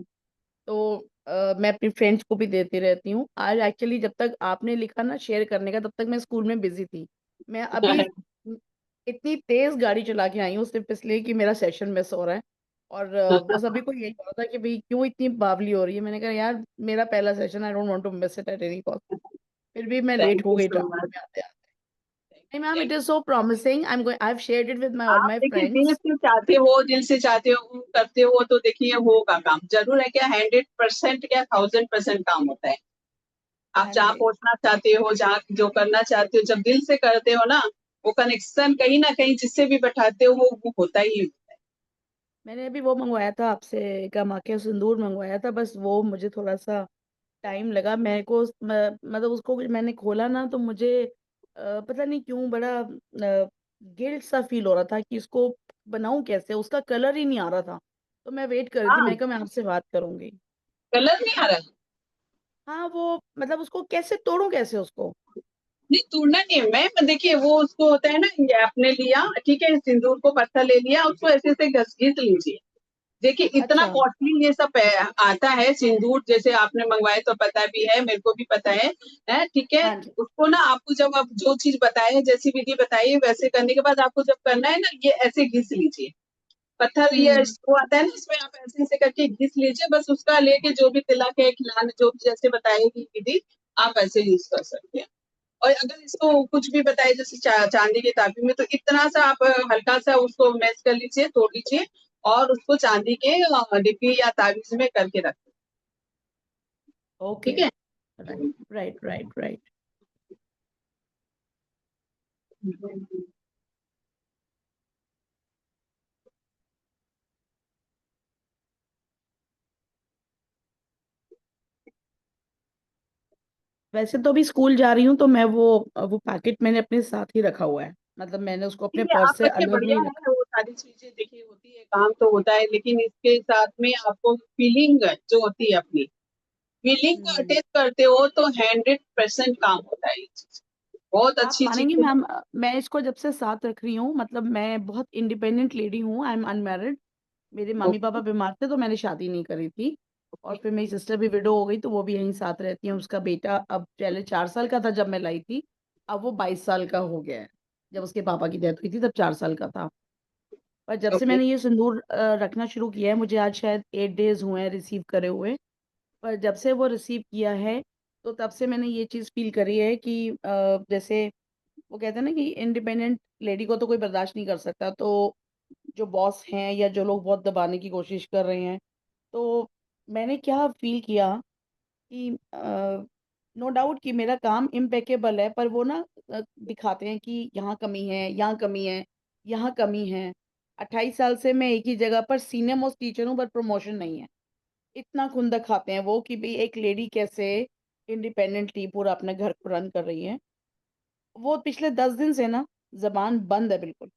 तो मैं अपनी फ्रेंड्स को भी देती रहती हूँ। आज एक्चुअली जब तक आपने लिखा ना शेयर करने का, तब तक मैं स्कूल में बिजी थी। मैं अभी इतनी तेज गाड़ी चला के आई हूँ सिर्फ इसलिए कि मेरा सेशन मिस हो रहा है। और वो सभी को यही बोला था कि भाई क्यों इतनी बावली हो रही है। मैंने कहा यार मेरा पहला session, I don't want to miss it at any cost. फिर भी मैं थैंक लेट हो यू गई सो ट्रैफिक मच। में आते आते। नहीं ma'am, it is so promising. I have shared it with my all आप माय देखिए दिल फ्रेंड्स। से चाहते हो, दिल से चाहते हो, करते हो तो देखिए होगा काम। जरूर है क्या 100% क्या 1000% काम होता है। आप हाँ जहाँ जी। पहुंचना चाहते हो, जहाँ जो करना चाहते हो, जब दिल से करते हो ना, वो कनेक्शन कहीं ना कहीं जिससे भी बैठाते हो वो होता ही है। मैंने अभी वो मंगवाया था आपसे, गमाके सिंदूर मंगवाया था, बस वो मुझे थोड़ा सा टाइम लगा। मेरे को मतलब उसको मैंने खोला ना तो मुझे पता नहीं क्यों बड़ा गिल्ट सा फील हो रहा था कि इसको बनाऊं कैसे, उसका कलर ही नहीं आ रहा था। तो मैं वेट कर रही थी, हाँ, मैं कहा मैं आपसे बात करूंगी। कलर नहीं आ रहा। हाँ वो मतलब उसको कैसे तोड़ूं, कैसे उसको। नहीं तोड़ना नहीं है मैम, देखिए वो उसको होता है ना, ये आपने लिया ठीक है, सिंदूर को पत्थर ले लिया, उसको ऐसे ऐसे घस घिस लीजिए। देखिए इतना अच्छा। कॉस्टली ये सब आता है सिंदूर, जैसे आपने मंगवाए तो पता भी है, मेरे को भी पता है ठीक है। हाँ जी। उसको ना आपको जब आप जो चीज बताए, जैसी विधि बताइए, वैसे करने के बाद आपको जब करना है ना, ये ऐसे घिस लीजिए। पत्थर ये हम्म। वो आता है ना, इसमें आप ऐसे ऐसे करके घिस लीजिए, बस उसका लेके जो भी तिलक है, खिलाने जो भी जैसे बताएगी विधि, आप ऐसे यूज कर सकते हैं। और अगर इसको कुछ भी बताए जैसे चांदी के ताबी में, तो इतना सा आप हल्का सा उसको मैश कर लीजिए, तोड़ लीजिए, और उसको चांदी के डिब्बी या ताबीज में करके रख दीजिए, ओके। ठीक है। Right right right right. वैसे तो अभी स्कूल जा रही हूँ तो मैं वो पैकेट मैंने अपने साथ ही रखा हुआ है। मतलब मैंने उसको अपने ठीक है, आप पर्स से रखिए, अलग बढ़िया नहीं रखा। है वो सारी चीजें। देखिए होती है, काम तो होता है, लेकिन इसके साथ में आपको फीलिंग जो होती है अपनी फीलिंग को हम्म। अटैच करते हो तो 100% काम होता है ये चीज। बहुत आप अच्छी मानेंगी चीज है। मैम, मैं इसको जब से साथ रख रही हूँ, मतलब मैं बहुत इंडिपेंडेंट लेडी हूँ। I am unmarried. मेरे मम्मी ओके, पापा बीमार थे तो मैंने शादी नहीं करी थी। और ओके, फिर मेरी सिस्टर भी विडो हो गई तो वो भी यहीं साथ रहती है। उसका बेटा अब पहले 4 साल का था जब मैं लाई थी, अब वो 22 साल का हो गया है। जब उसके पापा की डेथ हुई थी तब 4 साल का था। पर जब से ओके, मैंने ये सिंदूर रखना शुरू किया है, मुझे आज शायद 8 डेज हुए हैं रिसीव करे हुए। पर जब से वो रिसीव किया है तो तब से मैंने ये चीज़ फील करी है कि जैसे वो कहते हैं ना कि इंडिपेंडेंट लेडी को तो कोई बर्दाश्त नहीं कर सकता। तो जो बॉस हैं या जो लोग बहुत दबाने की कोशिश कर रहे हैं, तो मैंने क्या फील किया कि नो डाउट कि मेरा काम इम्पेकेबल है, पर वो ना दिखाते हैं कि यहाँ कमी है, यहाँ कमी है, यहाँ कमी है। 28 साल से मैं एक ही जगह पर सीनियर मोस्ट टीचर हूँ, पर प्रमोशन नहीं है। इतना खुंदक खाते हैं वो कि भाई एक लेडी कैसे इंडिपेंडेंटली पूरा अपने घर को रन कर रही है। वो पिछले 10 दिन से ना जबान बंद है बिल्कुल।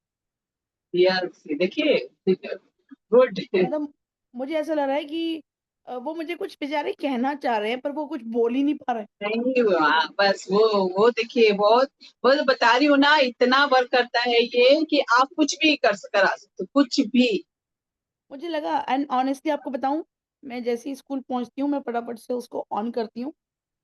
यस देखिए, गुड। मतलब मुझे ऐसा लग रहा है कि वो मुझे कुछ बेचारे कहना चाह रहे हैं पर वो कुछ बोल ही नहीं पा रहे। नहीं हुआ, बस वो देखिए, बहुत बहुत बता रही हूँ ना, इतना वर्क करता है ये कि आप कुछ भी करा सकते हो, कुछ भी। मुझे लगा, एंड ऑनेस्टली आपको बताऊं, मैं जैसे ही स्कूल पहुंचती हूँ मैं फटाफट से उसको ऑन करती हूँ,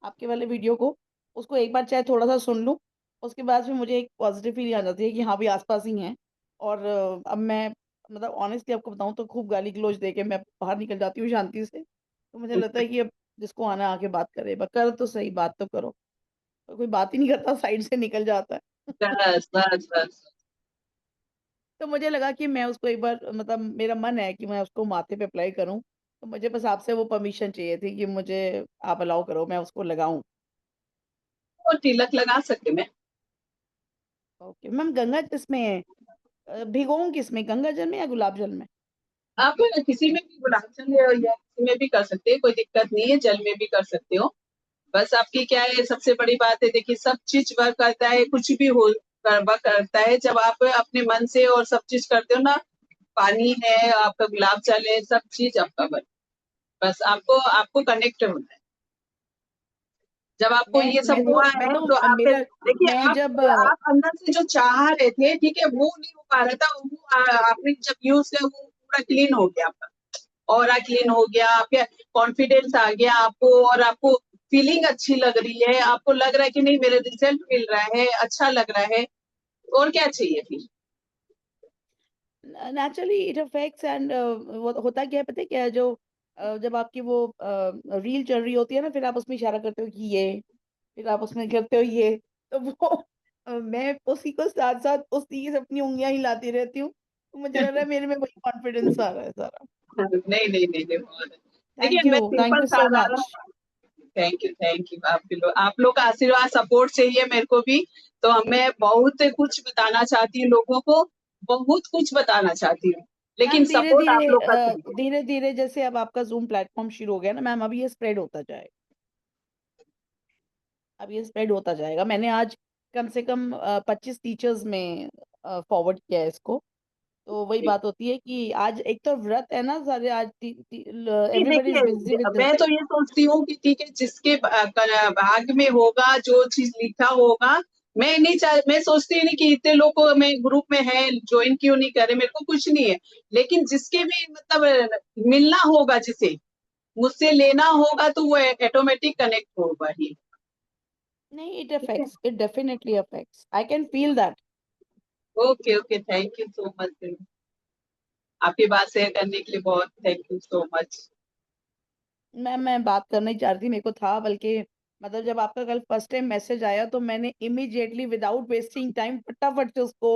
आपके वाले वीडियो को। उसको एक बार चाहे थोड़ा सा सुन लूँ, उसके बाद फिर मुझे एक पॉजिटिव फीलिंग आ जाती है कि हाँ भी आसपास ही हैं। और अब मैं मतलब ऑनेस्टली आपको बताऊं तो खूब गाली गलौज दे के मैं बाहर निकल जाती हूँ शांति से। तो मुझे लगता है कि अब जिसको आना आके बात करे, कर तो सही, बात तो करो। तो कोई बात ही नहीं करता, साइड से निकल जाता है। बस बस बस। तो मुझे लगा कि मैं उसको एक बार, मतलब मेरा मन है कि मैं उसको माथे पे अप्लाई करूं। तो मुझे बस आपसे वो परमिशन चाहिए थी कि मुझे आप अलाउ करो मैं उसको लगाऊं। वो तिलक लगा सकते मैं। ओके मैम, गंगा इसमें भिगोऊं किसमें, गंगा जल में या गुलाब जल में। आप किसी में भी गुलाब जल या किसी में भी कर सकते हैं, कोई दिक्कत नहीं है, जल में भी कर सकते हो। बस आपकी क्या है, सबसे बड़ी बात है, देखिए सब चीज वर्क करता है, कुछ भी हो वर्क करता है जब आप अपने मन से और सब चीज करते हो ना। पानी है, आपका गुलाब जल है, सब चीज आपका वर्क। बस आपको आपको कनेक्ट होना है। जब आपको मैं ये सब मैं तो हुआ मैं है तो तो आप मेरा देखिए, मैं जब आप अंदर से जो चाह रहे थे ठीक है, वो नहीं हो पा रहा था, वो आपने जब यूज किया वो पूरा क्लीन हो गया आपका। ऑरा क्लीन हो गया, आपके कॉन्फिडेंस आ गया आपको, और आपको फीलिंग अच्छी लग रही है, आपको लग रहा है कि नहीं मेरे रिजल्ट मिल रहा है, अच्छा लग रहा है, और क्या चाहिए फिर? नेचुरली इट अफेक्ट्स एंड वो होता क्या है पता है क्या है, जो जब आपकी वो रील चल रही होती है ना, फिर आप उसमें इशारा करते हो कि ये, फिर आप उसमें करते हो ये, तो वो मैं उसी को साथ साथ उसी से अपनी उंगलियां हिलाती रहती हूँ, तो मुझे लग रहा है मेरे में वही कॉन्फिडेंस आ रहा है सारा। नहीं नहीं नहीं नहीं, बहुत अच्छा। देखिए मैं थैंक सिंपल यू सो साधारण, मच। थैंक यू आप लोग का आशीर्वाद सपोर्ट चाहिए मेरे को भी। तो मैं बहुत कुछ बताना चाहती हूँ लोगों को, बहुत कुछ बताना चाहती हूँ, लेकिन मैम धीरे सपोर्ट आप लोग का धीरे चाहिए। धीरे धीरे जैसे अब आपका जूम प्लेटफॉर्म शुरू हो गया ना मैम, अब ये स्प्रेड होता जाएगा, अब ये स्प्रेड होता जाएगा। मैंने आज कम से कम 25 टीचर्स में फॉरवर्ड किया है इसको। तो वही बात होती है कि आज एक तो व्रत है ना सारे, आज नहीं एवरीबॉडी इज बिजी देखिए, विद मैं तो ये सोचती हूँ कि ठीक है, जिसके भाग में होगा, जो चीज लिखा होगा, मैं सोचती नहीं कि इतने लोग को मैं ग्रुप में है, ज्वाइन क्यों नहीं करे, मेरे को कुछ नहीं है, लेकिन जिसके भी मतलब मिलना होगा, जिसे मुझसे लेना होगा, तो वो ऑटोमेटिक कनेक्ट होगा ही। नहीं, इट ठीक है, affects, it definitely affects, I can feel that. Okay okay, thank you so much. आपकी बात शेयर करने के लिए बहुत थैंक यू सो मच। मैं बात करना ही चाह रही थी, मेरे को था बल्कि, मतलब जब आपका कल फर्स्ट टाइम मैसेज आया तो मैंने इमीडिएटली विदाउट वेस्टिंग टाइम फटाफट से उसको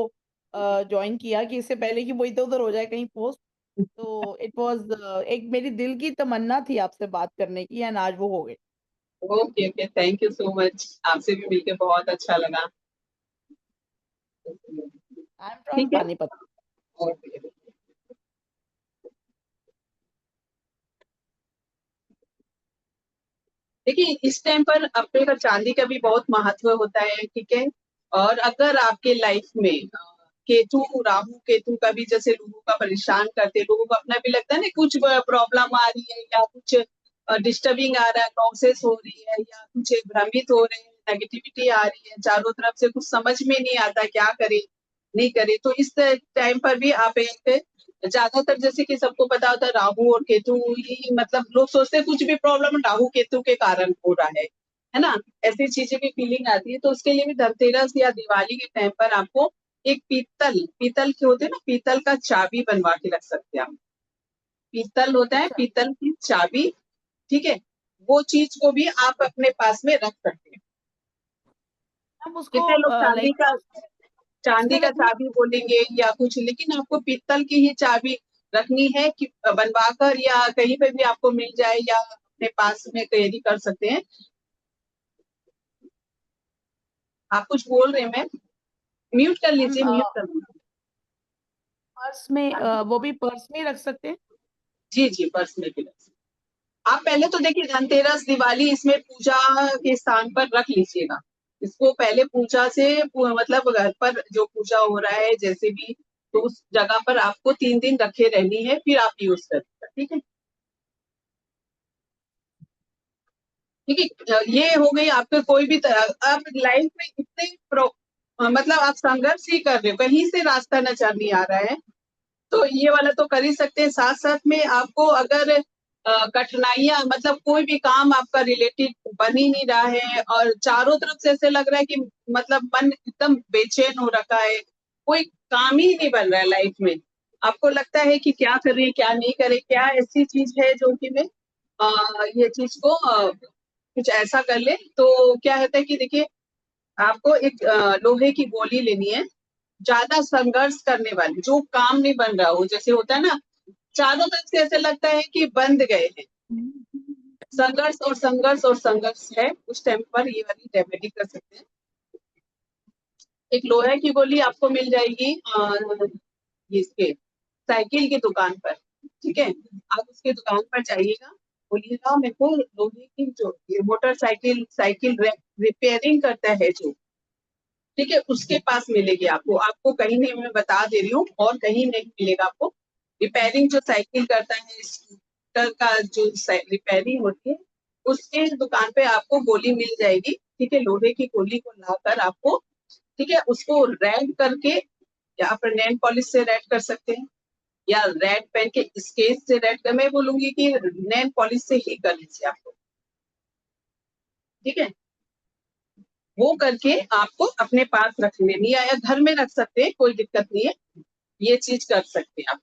ज्वाइन किया, कि इससे पहले कि वो इधर उधर हो जाए कहीं पोस्ट। तो इट वाज एक मेरी दिल की तमन्ना थी आपसे बात करने की, एंड आज वो हो गई। Okay okay, thank you so much, आपसे भी मिलके बहुत अच्छा लगा। आई एम फ्रॉम ठीक है, पानीपत। ओके। देखिए इस टाइम पर अपने का चांदी का भी बहुत महत्व होता है, ठीक है। और अगर आपके लाइफ में केतु, राहु केतु का भी जैसे लोगों का परेशान करते, लोगों को अपना भी लगता है ना, कुछ प्रॉब्लम आ रही है, या कुछ डिस्टर्बिंग आ रहा है, नॉसेस हो रही है, या कुछ भ्रमित हो रहे हैं, नेगेटिविटी आ रही है चारों तरफ से, कुछ समझ में नहीं आता क्या करे नहीं करे, तो इस टाइम पर भी आप एक, ज्यादातर जैसे कि सबको पता होता है राहु और केतु ही, मतलब लोग सोचते हैं कुछ भी प्रॉब्लम राहु केतु के कारण हो रहा है ना, ऐसी चीजें भी फीलिंग आती है। तो उसके लिए भी धनतेरस या दिवाली के टाइम पर आपको एक पीतल पीतल के होते हैं ना, पीतल का चाबी बनवा के रख सकते हैं आप। पीतल होता है, अच्छा, पीतल की चाबी, ठीक है, वो चीज को भी आप अपने पास में रख सकते हैं। हम उसको कितने लोग लाइक चांदी किसमें का रखना। चाबी बोलेंगे या कुछ, लेकिन आपको पीतल की ही चाबी रखनी है, कि बनवाकर या कहीं पे भी आपको मिल जाए, या अपने पास में कैरी कर सकते हैं। आप कुछ बोल रहे हैं मैम, म्यूट कर हम लीजिए, म्यूट कर लीजिए। पर्स में वो भी पर्स में ही रख सकते हैं। जी जी, पर्स में भी रख सकते हैं। आप पहले तो देखिए धनतेरस दिवाली इसमें पूजा के स्थान पर रख लीजिएगा, इसको पहले पूजा से मतलब घर पर जो पूजा हो रहा है जैसे भी, तो उस जगह पर आपको 3 दिन रखे रहनी है, फिर आप यूज करेंगे, ठीक है। ठीक है, ये हो गई आपके कोई भी तरह, आप लाइफ में इतने मतलब आप संघर्ष ही कर रहे हो, कहीं से रास्ता नजर नहीं आ रहा है, तो ये वाला तो कर ही सकते हैं। साथ साथ में आपको अगर कठिनाइयां, मतलब कोई भी काम आपका रिलेटेड बन ही नहीं रहा है, और चारों तरफ से ऐसे लग रहा है कि मतलब मन एकदम बेचैन हो रखा है, कोई काम ही नहीं बन रहा है लाइफ में, आपको लगता है कि क्या करें क्या नहीं करें, क्या ऐसी चीज है जो कि मैं ये चीज को कुछ ऐसा कर ले, तो क्या होता है कि देखिए आपको एक लोहे की गोली लेनी है, ज्यादा संघर्ष करने वाली, जो काम नहीं बन रहा हो, जैसे होता है ना, चारों तरफ से ऐसे लगता है कि बंद गए हैं, संघर्ष और संघर्ष और संघर्ष है, उस टाइम पर ये वाली रेमेडी कर सकते हैं। एक लोहे की गोली आपको मिल जाएगी इसके साइकिल की दुकान पर, ठीक है, आप उसकी दुकान पर जाइएगा, बोलिएगा मेरे को लोहे की, जो ये मोटरसाइकिल साइकिल रिपेयरिंग करता है जो, ठीक है, उसके पास मिलेगी आपको, आपको कहीं नहीं, मैं बता दे रही हूँ, और कहीं नहीं मिलेगा आपको। रिपेयरिंग जो साइकिल करता है, स्कूटर का जो रिपेयरिंग होती है, उसके दुकान पे आपको गोली मिल जाएगी, ठीक है, लोहे की गोली को लाकर आपको, ठीक है, उसको रेड करके, या आप नेल पॉलिश से रेड कर सकते हैं, या रेड पेन के स्केच से रेड कर, मैं बोलूंगी कि नेल पॉलिश से ही कर लीजिए आप लोग, ठीक है। वो करके आपको अपने पास रख लेनी है या घर में रख सकते हैं, कोई दिक्कत नहीं है, ये चीज कर सकते हैं आप।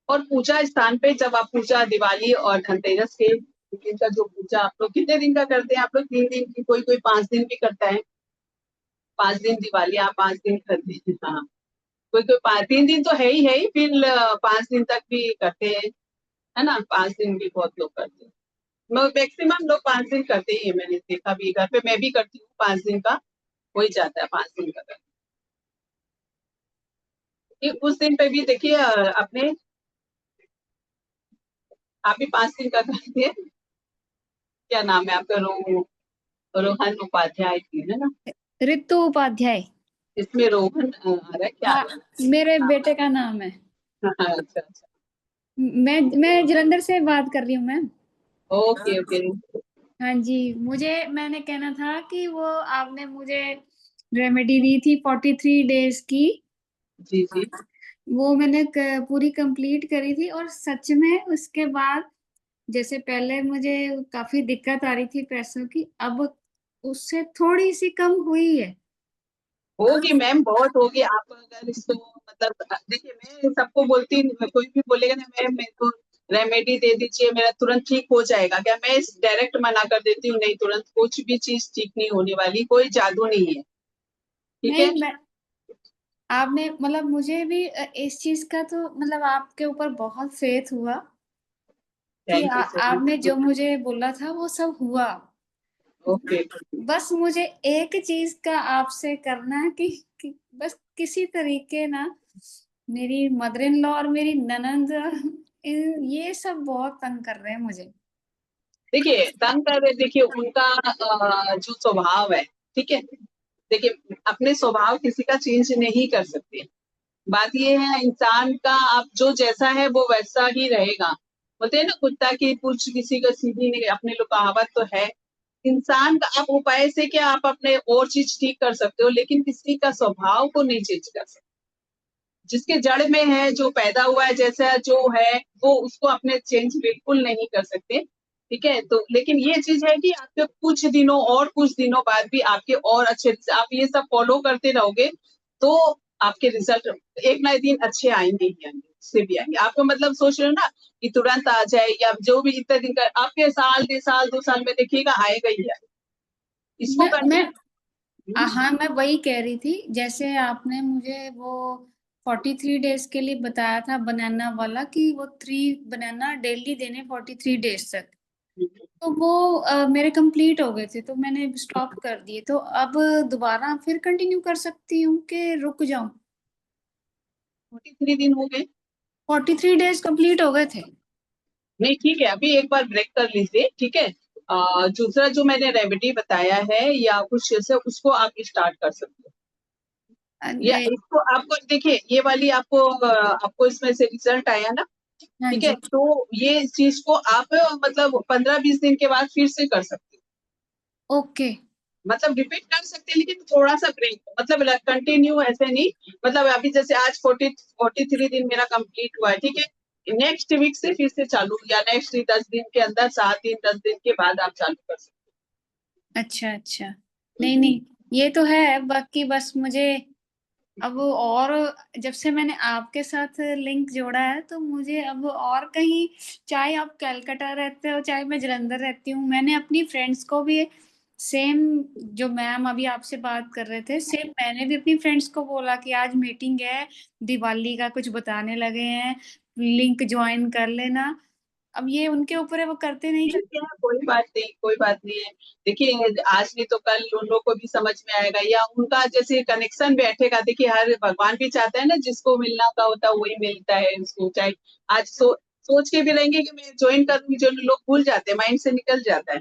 और पूजा स्थान पे जब आप पूजा दिवाली और धनतेरस के दिन का जो पूजा आप लोग कितने दिन का करते हैं? आप लोग 3 दिन की, कोई कोई 5 दिन भी करता है। 5 दिन दिवाली आप 5 दिन करते हैं, हाँ। कोई कोई 3 दिन तो है ही, फिर 5 दिन तक भी करते हैं, है ना। 5 दिन भी बहुत लोग करते हैं, मैक्सिमम लोग 5 दिन करते ही है, मैंने देखा भी, घर पे मैं भी करती हूँ 5 दिन का, हो ही जाता है 5 दिन का करते। उस दिन पे भी देखिए अपने आप भी 5 दिन का करते हैं। क्या नाम है आपका? रोहन उपाध्याय की, है ना। ऋतु उपाध्याय। इसमें रोहन आ रहा है क्या? हाँ, मेरे बेटे का नाम है। हाँ, अच्छा अच्छा, मैं जलंधर से बात कर रही हूँ मैम। Okay okay. हाँ जी, मैंने कहना था कि वो आपने मुझे रेमेडी दी थी 43 डेज की, जी जी। वो मैंने पूरी कंप्लीट करी थी, और सच में उसके बाद जैसे पहले मुझे काफी दिक्कत आ रही थी पैसों की, अब उससे थोड़ी सी कम हुई है। होगी मैम, बहुत होगी। आप अगर इसको मतलब देखिए, मैं सबको बोलती हूँ, कोई भी बोलेगा ना मैम मेरे को रेमेडी दे दीजिए मेरा तुरंत ठीक हो जाएगा, क्या मैं डायरेक्ट मना कर देती हूँ? नहीं, तुरंत कुछ भी चीज ठीक नहीं होने वाली, कोई जादू नहीं है, ठीक है। नहीं, आपने मतलब मुझे भी इस चीज का तो मतलब आपके ऊपर बहुत फेथ हुआ कि थैंक यू सो आपने मच। जो मुझे बोला था वो सब हुआ। ओके। बस मुझे एक चीज का आपसे करना है कि बस किसी तरीके ना, मेरी मदर इन लॉ और मेरी ननंद ये सब बहुत तंग कर रहे हैं मुझे। देखिए तंग कर रहे, देखिए उनका जो स्वभाव है, ठीक है। देखिए अपने स्वभाव किसी का चेंज नहीं कर सकते। बात ये है इंसान का, आप जो जैसा है वो वैसा ही रहेगा। बोलते हैं ना कुत्ता की पूंछ किसी का सीधी नहीं, अपने लोग कहावत तो है। इंसान का आप उपाय से क्या आप अपने और चीज ठीक कर सकते हो, लेकिन किसी का स्वभाव को नहीं चेंज कर सकते। जिसके जड़ में है, जो पैदा हुआ है, जैसा जो है वो उसको अपने चेंज बिल्कुल नहीं कर सकते, ठीक है। तो लेकिन ये चीज है कि आपके कुछ दिनों बाद भी आपके और अच्छे, आप ये सब फॉलो करते रहोगे तो आपके रिजल्ट एक ना एक दिन अच्छे आएंगे ही आएंगे, उससे भी आएंगे। आपको मतलब सोच रहे हो ना कि तुरंत आ जाए या जो भी इतने दिन का, आपके साल 2 साल में देखिएगा आएगा ही आएगा। इसको मैं करना। हाँ, मैं वही कह रही थी, जैसे आपने मुझे वो 43 डेज के लिए बताया था बनाना वाला, कि वो 3 बनाना डेली देने 43 डेज तक, तो वो मेरे कंप्लीट हो गए थे तो मैंने स्टॉप कर दिए। तो अब दोबारा फिर कंटिन्यू कर सकती हूँ कि रुक जाऊं? 43 दिन हो गए? 43 डेज कंप्लीट हो गए थे। नहीं ठीक है, अभी एक बार ब्रेक कर लीजिए, ठीक है। दूसरा जो मैंने रेमेडी बताया है या कुछ जैसे, उसको आप स्टार्ट कर सकते हो। या हाँ इसको आपको देखिए, ये वाली आपको इसमें से रिजल्ट आया ना, ठीक है। जी। तो ये चीज को आप मतलब 15-20 दिन के बाद फिर से कर सकते हो, ओके। मतलब रिपीट कर सकते हैं, लेकिन थोड़ा सा ब्रेक, मतलब कंटिन्यू ऐसे नहीं। मतलब अभी जैसे आज 43 दिन मेरा कंप्लीट हुआ है, ठीक है। नेक्स्ट वीक से फिर से चालू, या नेक्स्ट 10 दिन के अंदर, 7 दिन 10 दिन के बाद आप चालू कर सकते अच्छा अच्छा। नहीं हो। नहीं, ये तो है, बाकी बस मुझे अब और, जब से मैंने आपके साथ लिंक जोड़ा है तो मुझे अब और कहीं, चाहे आप कलकत्ता रहते हो चाहे मैं जलंधर रहती हूँ, मैंने अपनी फ्रेंड्स को भी सेम, जो मैम अभी आपसे बात कर रहे थे, सेम मैंने भी अपनी फ्रेंड्स को बोला कि आज मीटिंग है, दिवाली का कुछ बताने लगे हैं, लिंक ज्वाइन कर लेना। अब ये उनके ऊपर है, वो करते नहीं ठीक करते। है, कोई बात नहीं, कोई बात नहीं है। देखिए आज नहीं तो कल उन लोग को भी समझ में आएगा, या उनका जैसे कनेक्शन बैठेगा। देखिए हर भगवान भी चाहता है ना, जिसको मिलना का होता है वही मिलता है उसको। चाहे आज सोच के भी रहेंगे कि मैं ज्वाइन करूंगी, जो लोग भूल जाते हैं, माइंड से निकल जाता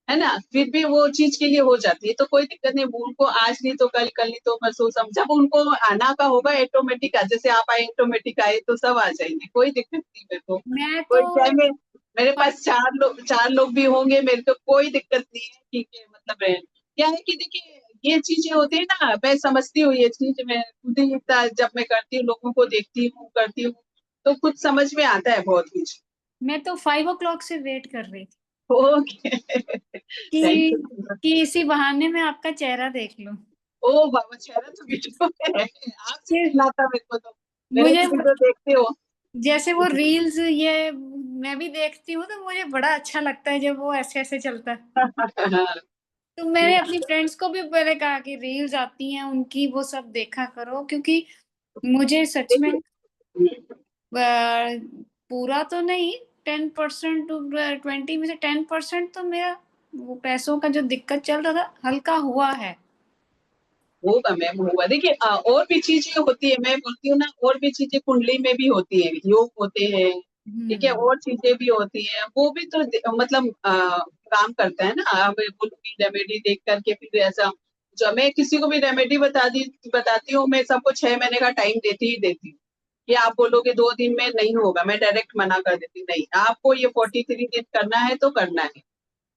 है ना, फिर भी वो चीज के लिए हो जाती है। तो कोई दिक्कत नहीं, उनको आज नहीं तो कल, कल नहीं तो परसों, जब उनको आना का होगा ऑटोमेटिक, जैसे आप आए ऑटोमेटिक आए तो सब आ जाएंगे, कोई दिक्कत नहीं मेरे को। मैं तो कोई चाहे मैं मेरे पास 4 लोग भी होंगे, मेरे को कोई दिक्कत नहीं है, ठीक है। मतलब क्या है कि देखिए ये चीजें होती है ना, मैं समझती हूँ ये चीज, मैं खुद ही जब मैं करती हूँ, लोगों को देखती हूँ, करती हूँ, तो कुछ समझ में आता है बहुत कुछ। मैं तो 5 o'clock से वेट कर रही थी ओके। थैंक कि यू। कि इसी बहाने मैं आपका चेहरा देख लूं। ओ बाबा, चेहरा तो वीडियो में है, आपसे फिर मिलना था मेरे को तो। मेरे मुझे को वीडियो देखते हो। जैसे वो रील्स ये मैं भी देखती हूँ, तो मुझे बड़ा अच्छा लगता है जब वो ऐसे ऐसे चलता है। तो मैंने अपनी फ्रेंड्स को भी पहले कहा कि रील्स आती हैं उनकी, वो सब देखा करो, क्योंकि मुझे सच में पूरा तो नहीं, 10% टू 20 में से 10% तो मेरा वो पैसों का जो दिक्कत चल रहा था हल्का हुआ है। होगा मैम, होगा। देखिए और भी चीजें होती है, मैं बोलती हूँ ना, और भी चीजें कुंडली में भी होती है, योग होते हैं, ठीक है, हम्म। और चीजें भी होती है, वो भी तो मतलब काम करता है ना। अब कोई रेमेडी देख करके फिर ऐसा, जो मैं किसी को भी रेमेडी बताती हूँ, मैं सबको 6 महीने का टाइम देती ही देती हूँ, कि आप बोलोगे 2 दिन में नहीं होगा, मैं डायरेक्ट मना कर देती हूँ, नहीं, आपको ये 43 दिन करना है तो करना है,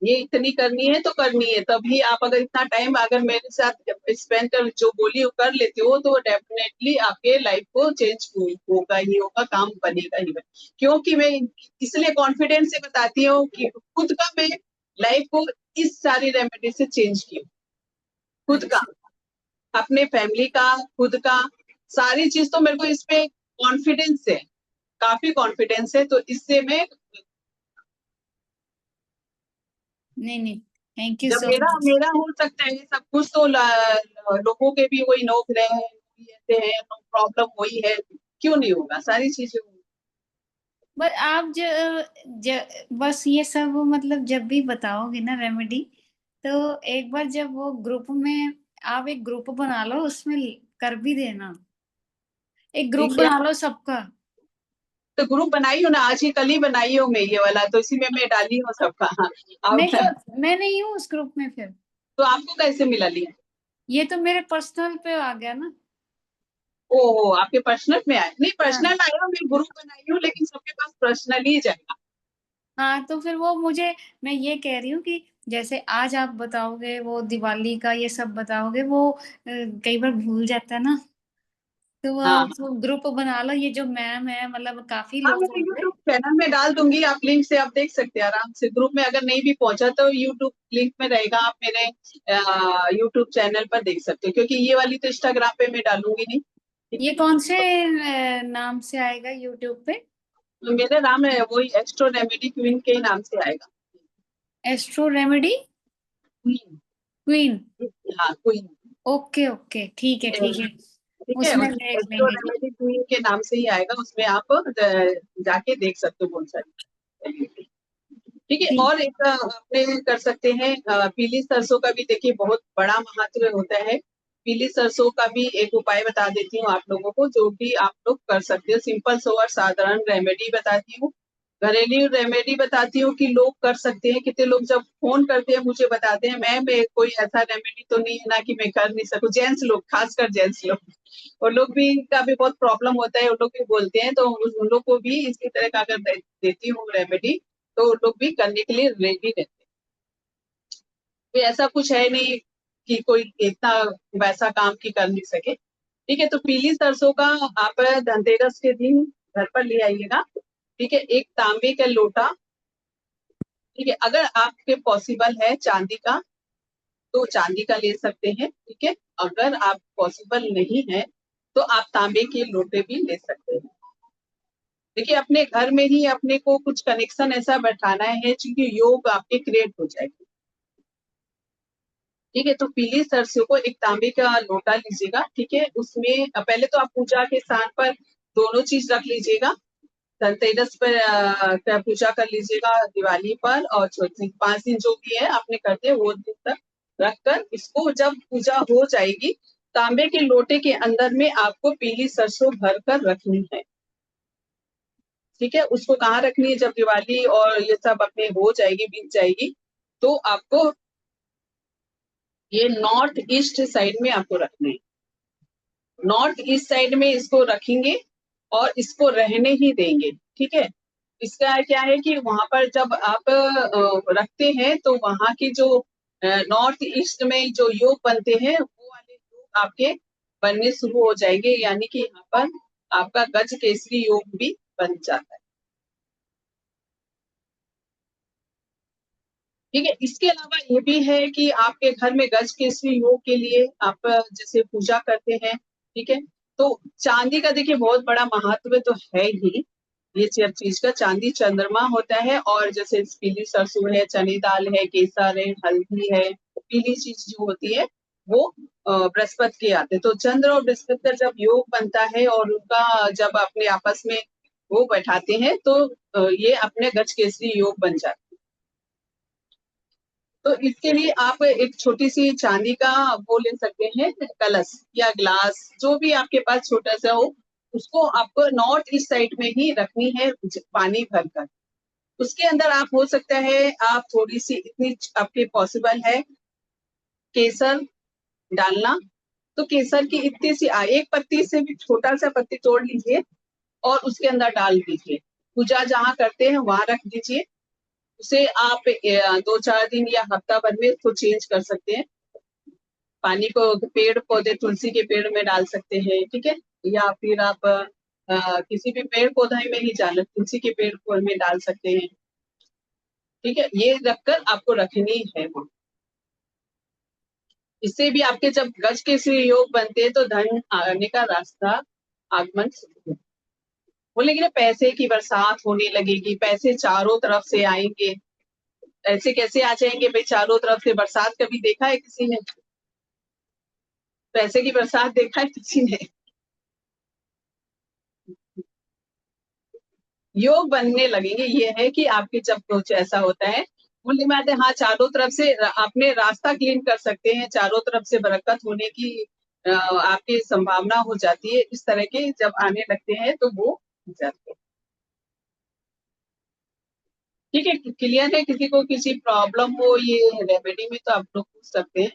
ये इतनी करनी है तो करनी है। तभी आप अगर इतना टाइम अगर मेरे साथ स्पेंड कर, जो बोली वो कर लेते हो, तो डेफिनेटली आपके लाइफ को चेंज होगा ही होगा, काम बनेगा ही बनेगा। क्योंकि मैं इसलिए कॉन्फिडेंस से बताती हूँ कि खुद का मैं लाइफ को इस सारी रेमेडी से चेंज की हूँ। खुद का, अच्छा। अपने फैमिली का, खुद का, सारी चीज तो मेरे को इसमें कॉन्फिडेंस है, काफी कॉन्फिडेंस है, तो इससे मैं, नहीं नहीं, थैंक यू जब सो मेरा मच। मेरा हो सकता है सब कुछ, तो लोगों के भी वही नोक रहे हैं, वही ऐसे हैं, तो प्रॉब्लम वही है, क्यों नहीं होगा, सारी चीजें होंगी। बट आप बस ये सब मतलब जब भी बताओगे ना रेमेडी, तो एक बार जब वो ग्रुप में, आप एक ग्रुप बना लो, उसमें कर भी देना, एक ग्रुप ठीक है, बना लो सबका। तो ग्रुप बनाई हो ना, आज ही कल ही बनाई हो मैं ये वाला, तो इसी में मैं डाली हूँ सबका। हाँ, मैं अब क्यों, मैं नहीं हूँ उस ग्रुप में फिर। तो आपको कैसे मिला लिया? ये तो मेरे पर्सनल पे आ गया ना। ओहो, आपके पर्सनल में आया? नहीं, हाँ। पर्सनल आया, मैं ग्रुप बनाई हूँ, लेकिन सबके पास पर्सनल ही जाएगा। हाँ तो फिर वो मुझे, मैं ये कह रही हूँ कि जैसे आज आप बताओगे वो दिवाली का ये सब बताओगे, वो कई बार भूल जाता है ना। तो हाँ वो ग्रुप बना लो, ये जो मैम है, मतलब काफी हाँ, लोग मैं होंगे। यूट्यूब चैनल में डाल दूंगी, आप लिंक से आप देख सकते हैं आराम से। ग्रुप में अगर नहीं भी पहुंचा तो यूट्यूब लिंक में रहेगा, आप मेरे यूट्यूब चैनल पर देख सकते हो, क्योंकि ये वाली तो इंस्टाग्राम पे मैं डालूंगी नहीं, ठीक ये है। कौन से नाम से आएगा यूट्यूब पे? तो मेरा नाम है वही, एस्ट्रो रेमेडी क्वीन के नाम से आएगा। Astro remedy queen, queen. हाँ क्वीन, ओके ओके, ठीक है ठीक है, ठीक है, उसमें देख एस्ट्रो लेंगे। रेमेडी क्वीन के नाम से ही आएगा, उसमें आप जाके देख सकते हो बहुत सारी। ठीक है, ठीक। और एक अपने कर सकते हैं, पीली सरसों का भी देखिए बहुत बड़ा महत्व होता है। पीली सरसों का भी एक उपाय बता देती हूँ आप लोगों को, जो कि आप लोग कर सकते हो। सिंपल सो और साधारण रेमेडी बताती हूँ, घरेलू रेमेडी बताती हूँ कि लोग कर सकते हैं। कितने लोग जब फोन करते हैं मुझे बताते हैं, मैं कोई ऐसा रेमेडी तो नहीं है ना कि मैं कर नहीं सकूं। जेंट्स लोग, खासकर जेंट्स लोग, वो लोग भी का भी बहुत प्रॉब्लम होता है, वो लोग भी बोलते हैं, तो उन लोग को भी इसी तरह का अगर देती हूँ रेमेडी, तो लोग भी करने के लिए रेडी रहते हैं। तो ऐसा कुछ है नहीं कि कोई इतना वैसा काम की कर नहीं सके। ठीक है, तो पीली सरसों का आप धनतेरस के दिन घर पर ले आइएगा। ठीक है, एक तांबे का लोटा, ठीक है, अगर आपके पॉसिबल है चांदी का तो चांदी का ले सकते हैं, ठीक है। अगर आप पॉसिबल नहीं है तो आप तांबे के लोटे भी ले सकते हैं। देखिए, अपने घर में ही अपने को कुछ कनेक्शन ऐसा बैठाना है क्योंकि योग आपके क्रिएट हो जाएगी। ठीक है, तो पीली सरसों को एक तांबे का लोटा लीजिएगा, ठीक है, उसमें पहले तो आप पूजा के स्थान पर दोनों चीज रख लीजिएगा। धनतेरस पर पूजा कर लीजिएगा, दिवाली पर, और 5 दिन जो भी है आपने करते हैं वो दिन तक रखकर, इसको जब पूजा हो जाएगी, तांबे के लोटे के अंदर में आपको पीली सरसों भर कर रखनी है। ठीक है, उसको कहाँ रखनी है, जब दिवाली और ये सब अपने हो जाएगी, बीत जाएगी, तो आपको ये नॉर्थ ईस्ट साइड में आपको रखना है। नॉर्थ ईस्ट साइड में इसको रखेंगे और इसको रहने ही देंगे, ठीक है। इसका क्या है कि वहां पर जब आप रखते हैं तो वहां की जो नॉर्थ ईस्ट में जो योग बनते हैं वो वाले योग आपके बनने शुरू हो जाएंगे, यानी कि यहाँ पर आपका गज केसरी योग भी बन जाता है। ठीक है, इसके अलावा ये भी है कि आपके घर में गज केसरी योग के लिए आप जैसे पूजा करते हैं, ठीक है, तो चांदी का देखिए बहुत बड़ा महत्व तो है ही, ये सब चीज का चांदी चंद्रमा होता है, और जैसे पीली सरसों है, चने दाल है, केसर है, हल्दी है, पीली चीज जो होती है वो बृहस्पति के आते हैं। तो चंद्र और बृहस्पति का जब योग बनता है और उनका जब अपने आपस में वो बैठाते हैं तो ये अपने गज केसरी योग बन जाते हैं। तो इसके लिए आप एक छोटी सी चांदी का वो ले सकते हैं, कलश या ग्लास, जो भी आपके पास छोटा सा हो, उसको आपको नॉर्थ ईस्ट साइड में ही रखनी है पानी भरकर। उसके अंदर आप हो सकता है आप थोड़ी सी इतनी आपके पॉसिबल है केसर डालना, तो केसर की इतनी सी एक पत्ती से भी छोटा सा पत्ती तोड़ लीजिए और उसके अंदर डाल दीजिए, पूजा जहाँ करते हैं वहां रख दीजिए। उसे आप 2-4 दिन या हफ्ता भर में इसको चेंज कर सकते हैं। पानी को पेड़ पौधे तुलसी के पेड़ में डाल सकते हैं, ठीक है, या फिर आप किसी भी पेड़ पौधे में ही डाल, तुलसी के पेड़ में डाल सकते हैं, ठीक है, ये रखकर आपको रखनी है वो। इससे भी आपके जब गज के से योग बनते हैं तो धन आने का रास्ता आगमन शुरू होता है। बोलेंगे ना पैसे की बरसात होने लगेगी, पैसे चारों तरफ से आएंगे, ऐसे कैसे आ जाएंगे भाई चारों तरफ से? बरसात कभी देखा है किसी ने? पैसे की बरसात देखा है किसी ने? योग बनने लगेंगे, ये है कि आपके जब कुछ ऐसा होता है बोलने में आते हैं, हाँ चारों तरफ से अपने रास्ता क्लीन कर सकते हैं, चारों तरफ से बरकत होने की आपकी संभावना हो जाती है, इस तरह के जब आने लगते हैं तो वो हो जाते हैं। ठीक है, क्लियर है? किसी को किसी प्रॉब्लम हो ये रेमेडी में तो आप लोग पूछ सकते हैं।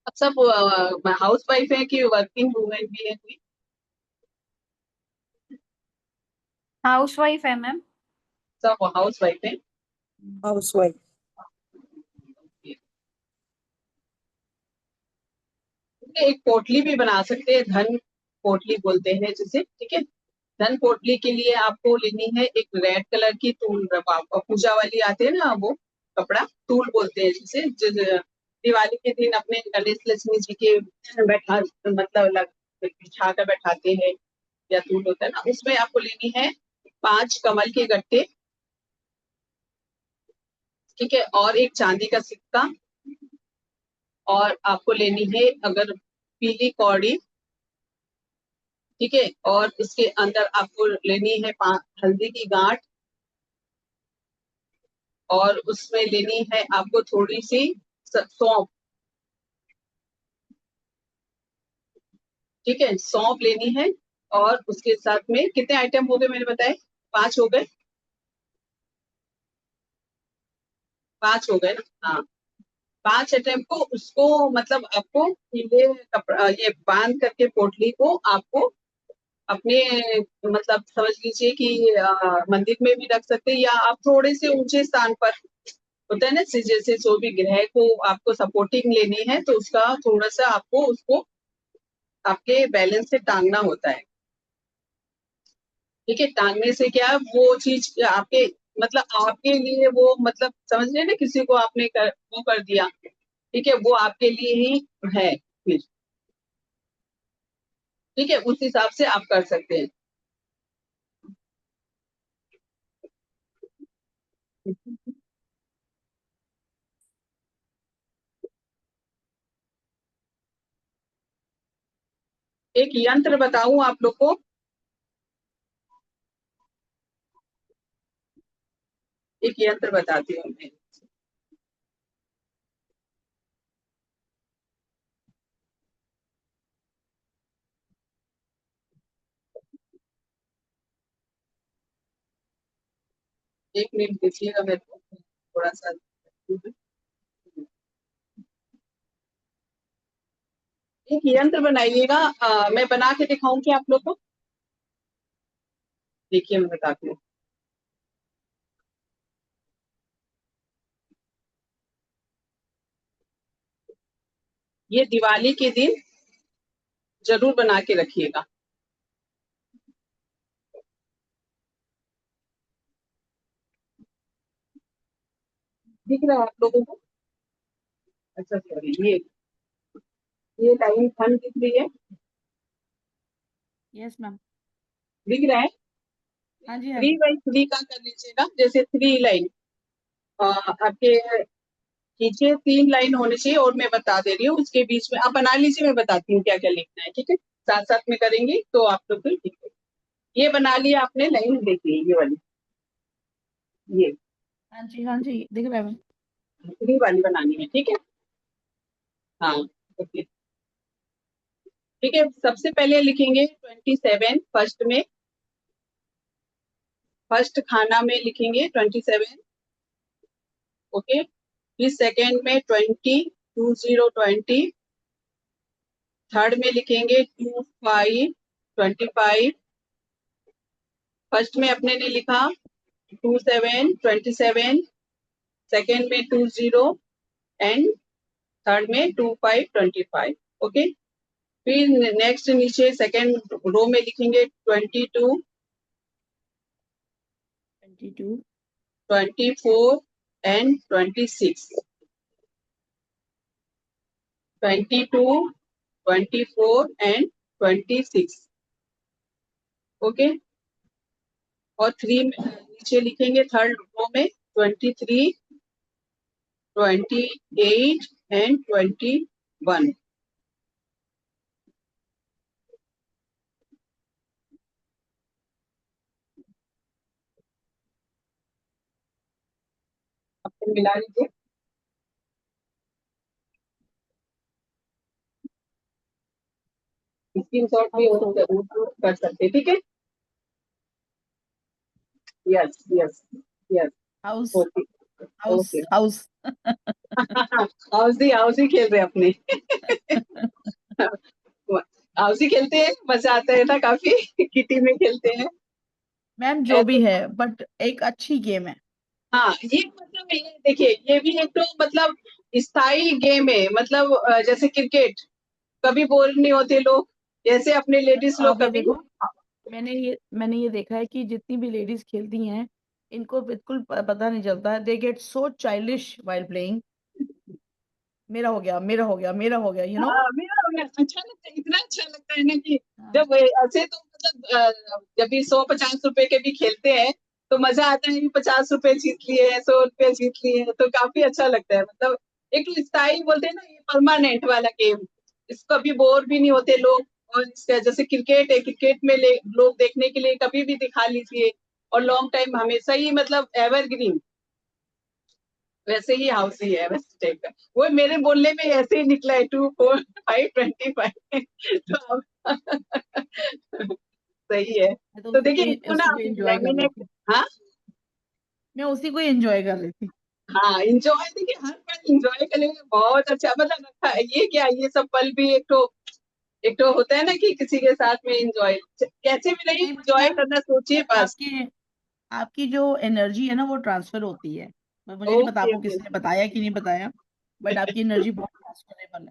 अब सब हाउस वाइफ है कि वर्किंग वूमेन भी है कोई? हाउस वाइफ है मैम। सब हाउस वाइफ है। House wife. एक पोटली भी बना सकते हैं, धन पोटली बोलते हैं जिसे, ठीक है। धन पोटली के लिए आपको लेनी है एक रेड कलर की तूल, पूजा वाली आते हैं ना वो कपड़ा, तूल बोलते हैं जिसे, दिवाली के दिन अपने गणेश लक्ष्मी जी के बैठा मतलब बिछा कर बैठाते हैं, या तूल होता है ना, उसमें आपको लेनी है 5 कमल के गट्टे, ठीक है, और एक चांदी का सिक्का, और आपको लेनी है अगर पीली कौड़ी, ठीक है, और इसके अंदर आपको लेनी है हल्दी की गांठ, और उसमें लेनी है आपको थोड़ी सी सौंफ, ठीक है, सौंफ लेनी है। और उसके साथ में कितने आइटम हो गए मैंने बताए? 5 हो गए, 5 हो गए ना? हाँ, 5 आइटम को उसको मतलब आपको ये कपड़ा ये बांध करके पोटली को आपको अपने मतलब समझ लीजिए कि मंदिर में भी रख सकते हैं, या आप थोड़े से ऊंचे स्थान पर, होता है ना जैसे जो भी ग्रह को आपको सपोर्टिंग लेनी है तो उसका थोड़ा सा आपको उसको आपके बैलेंस से टांगना होता है, ठीक है, टांगने से क्या वो चीज आपके मतलब आपके लिए वो मतलब समझ रहे ना, किसी को आपने वो कर दिया, ठीक है, वो आपके लिए ही है फिर, ठीक है, उस हिसाब से आप कर सकते हैं। एक यंत्र बताऊं आप लोग को? एक यंत्र बताती हूँ मैं। एक मिनट दीजिएगा मेरे को थोड़ा सा। एक यंत्र बनाइएगा, मैं बना के दिखाऊंगी आप लोग को। देखिए मैं बताती हूँ। ये दिवाली के दिन जरूर बना के रखिएगा। दिख रहा है आप लोगों को? अच्छा सॉरी, ये लाइन थन दिख रही है, यस मैम। दिख रहा है? हाँ जी हाँ 3 जी। बाई 3 का कर लीजिएगा, जैसे 3 लाइन आपके नीचे 3 लाइन होनी चाहिए, और मैं बता दे रही हूँ उसके बीच में आप बना लीजिए, मैं बताती हूँ क्या क्या लिखना है, ठीक है? साथ साथ में करेंगे तो आप लोग फिर ठीक है। ये बना लिया आपने, लाइन देखिए ये वाली, ये हाँ जी दिख रहा है मैम। 3 वाली बनानी है, ठीक है? हाँ ओके, ठीक है। सबसे पहले लिखेंगे 27 फर्स्ट में, फर्स्ट खाना में लिखेंगे 27, ओके। फिर सेकेंड में 20, थर्ड में लिखेंगे 25, फर्स्ट में अपने ने लिखा 27, सेकेंड में 20 एंड थर्ड में 25, ओके। फिर नेक्स्ट नीचे सेकेंड रो में लिखेंगे 22, 24 एंड 26, 22, 24 एंड 26, ओके। और 3 नीचे लिखेंगे थर्ड रो में 23, 28 एंड 21, आपको मिला लीजिए। स्क्रीनशॉट भी हो जरूर कर सकते हैं, ठीक है? Yes yes yes, house okay house okay. House. Housie खेल रहे अपने। हाउसी खेलते हैं, मजा आता है ना काफी। किटी में खेलते हैं मैम जो भी ऐसे। है बट एक अच्छी गेम है। हाँ ये मतलब ये देखिए, ये भी एक तो मतलब स्थायी गेम है, मतलब जैसे क्रिकेट, कभी बोर नहीं होते लोग, जैसे अपने लेडीज लोग आप ये कभी। देखो, मैंने ये देखा है कि जितनी भी लेडीज खेलती हैं इनको बिल्कुल पता नहीं चलता है। They get so childish while playing. मेरा हो गया मेरा हो गया मेरा हो गया यू नो। हाँ, मेरा अच्छा लगता है, इतना अच्छा लगता है ना कि जब ऐसे तो मतलब जब भी 100-50 रुपए के भी खेलते हैं तो मजा आता है कि 50 रुपए जीत लिए हैं, 100 रुपए जीत लिए हैं, तो काफी अच्छा लगता है। मतलब एक तो स्थायी बोलते हैं ना, ये परमानेंट वाला गेम, इसको कभी बोर भी नहीं होते लोग। और जैसे क्रिकेट है, क्रिकेट में लोग देखने के लिए कभी भी दिखा लीजिए, और लॉन्ग टाइम हमेशा ही मतलब एवरग्रीन, वैसे ही हाउस ही है वैसे टाइप का। वो मेरे बोलने में ऐसे ही निकला है 2, 4, 5, 25। तो सही है। मैं तो तो देखिए इसको ना उसी को एंजॉय कर रही लेमिनेट, थी। हाँ मैं उसी को एंजॉय कर रही थी। हाँ इंजॉय, देखिए हर पल इंजॉय करेंगे, बहुत अच्छा मतलब रखा है। ये क्या, ये सब पल भी एक तो होता है ना कि किसी के साथ में इंजॉय, कैसे भी नहीं नहीं बट इंजॉय मैम करना सोचिए बस। आपकी आपकी जो एनर्जी है ना वो ट्रांसफर होती है। मुझे नहीं पता ओके आपको ओके, किसी ने बताया कि नहीं बताया, बट आपकी एनर्जी बहुत ट्रांसफरेबल है।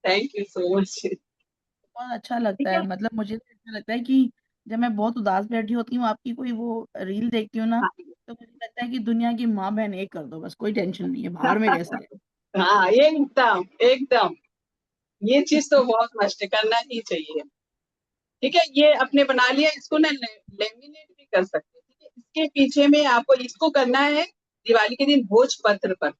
Thank you so much. बहुत अच्छा ठीक लगता है। है, मतलब मुझे तो ऐसा लगता है कि जब मैं बहुत उदास बैठी होती हूँ आपकी कोई वो रील देखती हूँ ना, तो मुझे लगता है कि दुनिया की माँ बहन एक कर दो, बस कोई टेंशन नहीं है बाहर में कैसे है। हाँ एकदम एकदम, ये चीज तो बहुत मस्त है, करना ही चाहिए। ठीक है, ये आपने बना लिया, इसको ना लेमिनेट भी कर सकते हैं, ठीक है? इसके पीछे में आपको इसको करना है दिवाली के दिन भोजपत्र पर,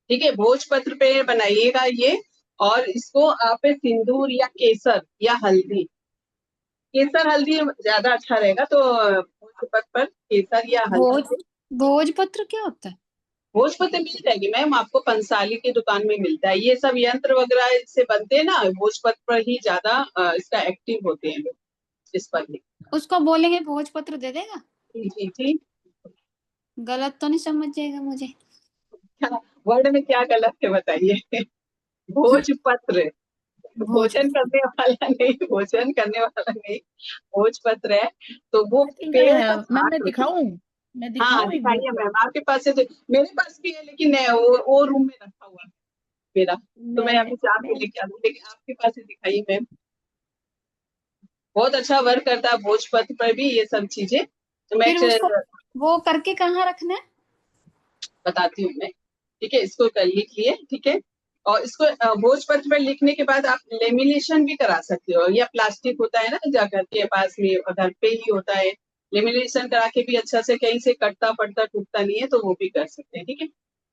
ठीक है? भोजपत्र पे बनाइएगा ये, और इसको आप सिंदूर या केसर या हल्दी, केसर हल्दी ज्यादा अच्छा रहेगा, तो भोजपत्र पर केसर या हल्दी भोज से। भोजपत्र क्या होता है? भोजपत्र मिल जाएगी मैम आपको, पंसाली की दुकान में मिलता है। ये सब यंत्र वगैरह इससे बनते हैं ना, भोजपत्र पर ही ज्यादा इसका एक्टिव होते हैं लोग, इस पर ही। उसको बोलेंगे भोजपत्र दे देगा? जी जी जी, गलत तो नहीं समझ जाएगा मुझे? क्या वर्ड में क्या गलत है बताइए? भोजपत्र, भोजन भोजपत्र। करने वाला नहीं, भोजन करने वाला नहीं, भोजपत्र है। तो वो आई थिंक पेड़ का मैम झाड़ मैं होता है। दिखाऊं, मैं हाँ दिखाऊं एक बुक? दिखाइए मैम, आपके पास है तो? मेरे पास भी है लेकिन वो रूम में रखा हुआ है मेरा, तो मैं अभी चाह के मैं लेके आऊँ, लेकिन आपके पास है, दिखाइए मैम। बहुत अच्छा वर्क करता है भोजपत्र पर भी ये सब चीजें। तो मैं फिर उसको वो करके कहाँ रखना है? बताती हूँ मैं, ठीक है, इसको कर लिख लिए, ठीक है। और इसको भोजपत्र पर लिखने के बाद आप लेमिनेशन भी करा सकते हो, या प्लास्टिक होता है ना जा घर के पास में, घर पे ही होता है, लेमिनेशन करा के भी अच्छा से, कहीं से कटता फटता टूटता नहीं है, तो वो भी कर सकते हैं, ठीक है।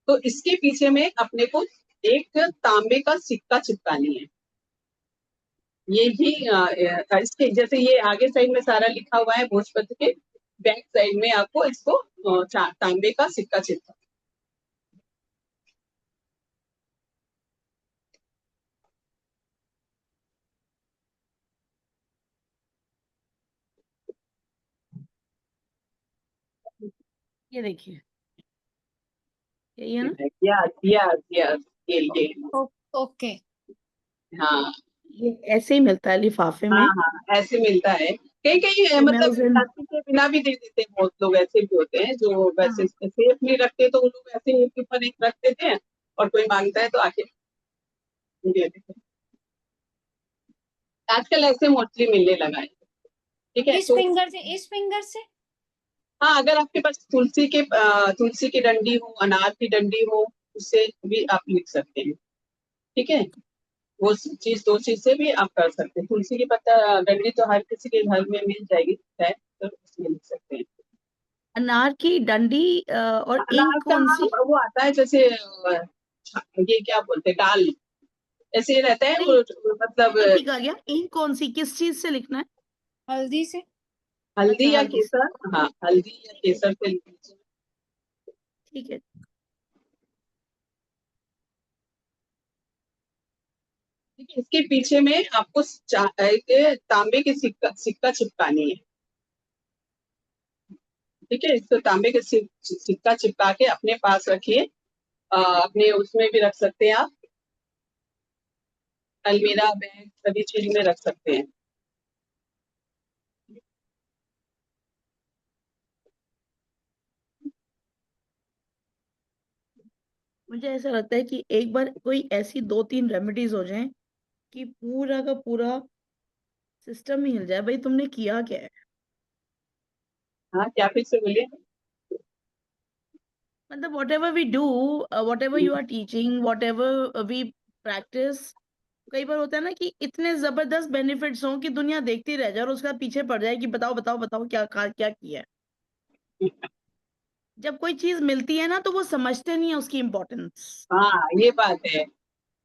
तो इसके पीछे में अपने को एक तांबे का सिक्का चिपकानी है। ये भी इसके जैसे ये आगे साइड में सारा लिखा हुआ है, भोजपत्र के बैक साइड में आपको इसको तांबे का सिक्का चिपका। ये देखिए, यही है ना? यस यस यस, ये ओके। हाँ ये ऐसे ही मिलता है लिफाफे हाँ में। हाँ, ऐसे मिलता है। कहीं कहीं तो मैं मतलब उस दिन, प्लास्टिक के बिना भी दे देते हैं, बहुत लोग ऐसे भी होते हैं जो वैसे हाँ सेफ नहीं रखते, तो वो लोग ऐसे एक के ऊपर एक रख देते हैं, और कोई मांगता है तो आके दे देते हैं। आजकल ऐसे मोस्टली मिलने लगा है, ठीक है। किस तो फिंगर से? इस फिंगर से? हाँ, अगर आपके पास तुलसी की डंडी हो, अनार की डंडी हो, उससे भी आप लिख सकते हैं, ठीक है। वो चीज, दो चीज से भी आप कर सकते हैं। तुलसी की पत्ता डंडी तो हर किसी के घर में मिल जाएगी, है, तो उसमें लिख सकते हैं। अनार की डंडी और अनार इंक का कौन सी? वो आता है जैसे ये क्या बोलते हैं, डाल, ऐसे ही रहता है नहीं, वो, ये मतलब तो ठीक आ गया। इंक कौन सी, किस चीज से लिखना है? हल्दी से। हल्दी अच्छा, या हल्दी से, केसर, हाँ हल्दी या केसर से लिख लीजिए। ठीक है। ठीक है, इसके पीछे में आपको एक तांबे की सिक्का सिक्का चिपकानी है, ठीक है। इसको तांबे के सिक्का चिपका के अपने पास रखिए। अपने उसमें भी रख सकते हैं आप, अलमीरा, बैग, सभी चीज में रख सकते हैं। मुझे ऐसा लगता है कि एक बार कोई ऐसी 2-3 रेमेडीज हो जाएं कि पूरा का पूरा सिस्टम ही हिल जाए। भाई तुमने किया क्या है? हाँ, क्या फिर से बोलिए? मतलब whatever we do, whatever you are teaching, whatever we practice, कई बार होता है ना कि इतने जबरदस्त बेनिफिट्स हों कि दुनिया देखती रह जाए और उसका पीछे पड़ जाए कि बताओ बताओ बताओ क्या किया है। जब कोई चीज मिलती है ना तो वो समझते नहीं है उसकी इम्पोर्टेंस, हाँ ये बात है,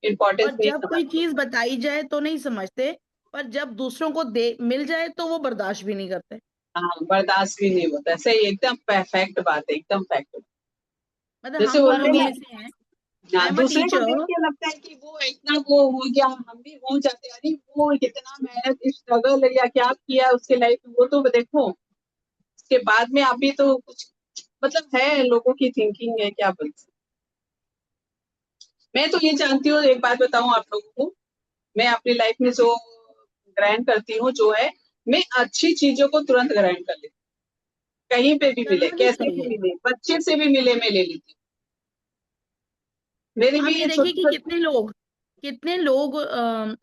इम्पोर्टेंस और नहीं जब कोई समझते। चीज बताई जाए तो नहीं समझते, पर जब दूसरों को दे मिल जाए तो वो बर्दाश्त भी नहीं करते। हाँ, बर्दाश्त भी नहीं होता, सही, एकदम परफेक्ट बात है, एकदम फैक्ट। मतलब जैसे हम पर बोलते दोनों हैं ना, में मैं से हैं। आई हाँ, एम अ दूसरे को देख टीचर। के लगता है कि वो इतना वो हो गया, हम भी हो जाते हैं, अरे वो कितना मेहनत, स्ट्रगल या क्या किया उसके लाइफ में, वो तो देखो। उसके बाद में अभी तो कुछ, मतलब है, लोगों की थिंकिंग है, क्या बोलते हैं। मैं तो ये जानती हूँ, एक बात बताऊं आप लोगों को, मैं अपनी लाइफ में जो ग्रैंड करती हूँ जो है, मैं अच्छी चीजों को तुरंत ग्रैंड कर लेती हूँ, कहीं पे भी मिले, करना भी कैसे भी चाहिए। मिले, बच्चे से भी मिले, मैं ले लेती हूँ। मेरी आप ये भी देखिए छोटी कि छोटी, कितने लोग